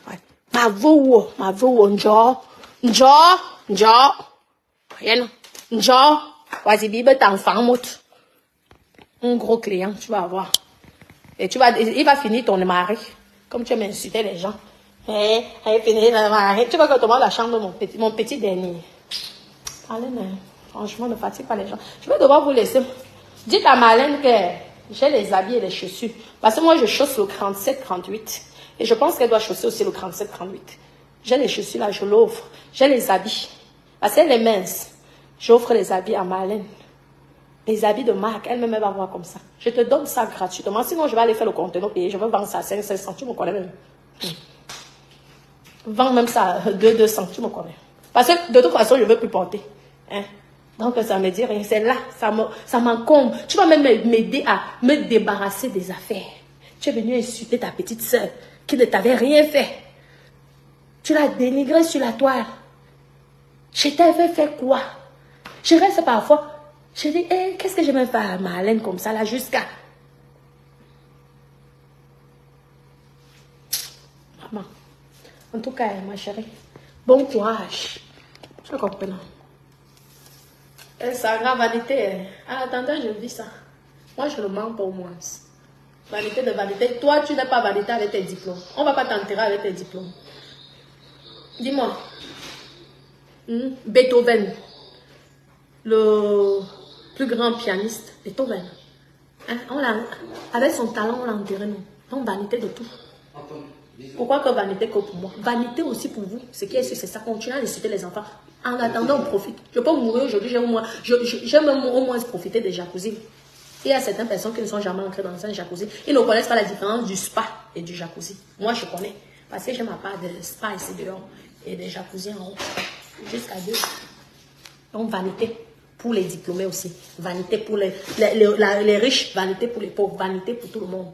Ouais. Ma voix, genre. Rien. Genre. Vas-y, bibe, t'enfant, moute. Un gros client, tu vas avoir. Et il va finir ton mari. Comme tu aimes insulter les gens. Finir ton mari. Tu vas que tomber la chambre de mon petit dernier. Allez, mais franchement, ne fatigue pas les gens. Je vais devoir vous laisser. Dites à Marlène que j'ai les habits et les chaussures. Parce que moi, je chausse le 37-38. Et je pense qu'elle doit chausser aussi le 37-38. J'ai les chaussures là, je l'offre. J'ai les habits. Parce qu'elle est mince. J'offre les habits à Marlène. Les habits de marque, elle-même va voir comme ça. Je te donne ça gratuitement. Sinon, je vais aller faire le conteneur et je vais vendre ça à 500. Tu me connais même. Vends même ça à 200. Tu me connais. Parce que de toute façon, je ne veux plus porter. Hein? Donc, ça ne me dit rien. C'est là. Ça m'encombre. Tu vas même m'aider à me débarrasser des affaires. Tu es venu insulter ta petite soeur qui ne t'avait rien fait. Tu l'as dénigrée sur la toile. Je t'avais fait quoi? Je reste parfois. Je dis, qu'est-ce que je vais faire à Marlène comme ça, là, jusqu'à... Maman, en tout cas, ma chérie, bon courage. Je comprends. Ça grave vanité. En attendant, je vis ça. Moi, je ne mens pas au moins. Vanité de vanité. Toi, tu n'es pas vanité avec tes diplômes. On ne va pas t'enterrer avec tes diplômes. Dis-moi. Beethoven. Le... plus grand pianiste, Beethoven. Hein? Avec son talent, on l'a enterré, non? Donc, vanité de tout. Pourquoi que vanité que pour moi? Vanité aussi pour vous. Ce qui est sûr, c'est ça. Continuez à inciter les enfants. En attendant, on profite. Je peux mourir aujourd'hui, j'aime au moins profiter des jacuzzi. Il y a certaines personnes qui ne sont jamais entrées dans un jacuzzi. Ils ne connaissent pas la différence du spa et du jacuzzi. Moi, je connais. Parce que j'ai ma part de spa ici dehors et des jacuzzi en haut. Jusqu'à 2. Donc, vanité. Pour les diplômés aussi. Vanité pour les riches, vanité pour les pauvres, vanité pour tout le monde.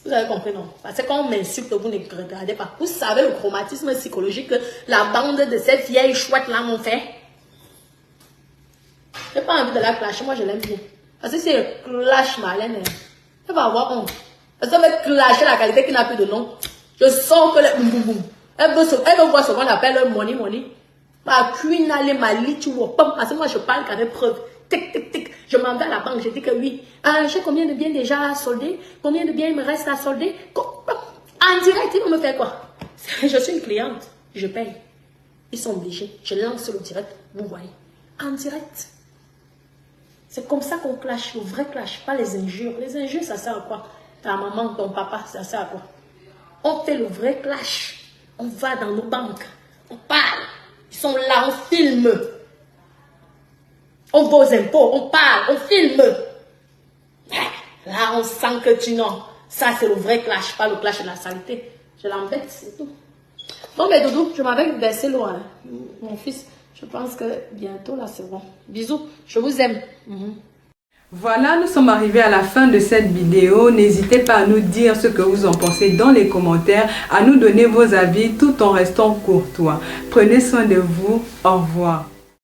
Vous avez compris, non? Parce que quand on m'insulte, vous ne regardez pas. Vous savez le traumatisme psychologique que la bande de cette vieille chouette là m'ont fait. Je n'ai pas envie de la clasher, moi je l'aime bien. Parce que si elle clash Marlène, elle va avoir honte. Parce qu'elle va clasher la qualité qui n'a plus de nom. Je sens que elle veut voir ce qu'on appelle le money. Ma cuine, ma lit, tu vois, parce que moi je parle qu'avec preuve. Tic, tic, tic. Je m'en vais à la banque, je dis que oui. J'ai combien de biens déjà à solder? Combien de biens il me reste à solder? En direct, ils vont me faire quoi? Je suis une cliente, je paye. Ils sont obligés. Je lance le direct, vous voyez. En direct. C'est comme ça qu'on clash, le vrai clash, pas les injures. Les injures, ça sert à quoi? Ta maman, ton papa, ça sert à quoi? On fait le vrai clash. On va dans nos banques, on parle. Ils sont là, on filme. On va aux impôts, on parle, on filme. Là, on sent que tu n'as. Ça, c'est le vrai clash, pas le clash de la saleté. Je l'embête, c'est tout. Bon, mais Doudou, je m'en vais baisser l'eau, hein. Mon fils. Je pense que bientôt, là, c'est bon. Bisous, je vous aime. Voilà, nous sommes arrivés à la fin de cette vidéo. N'hésitez pas à nous dire ce que vous en pensez dans les commentaires, à nous donner vos avis tout en restant courtois. Prenez soin de vous. Au revoir.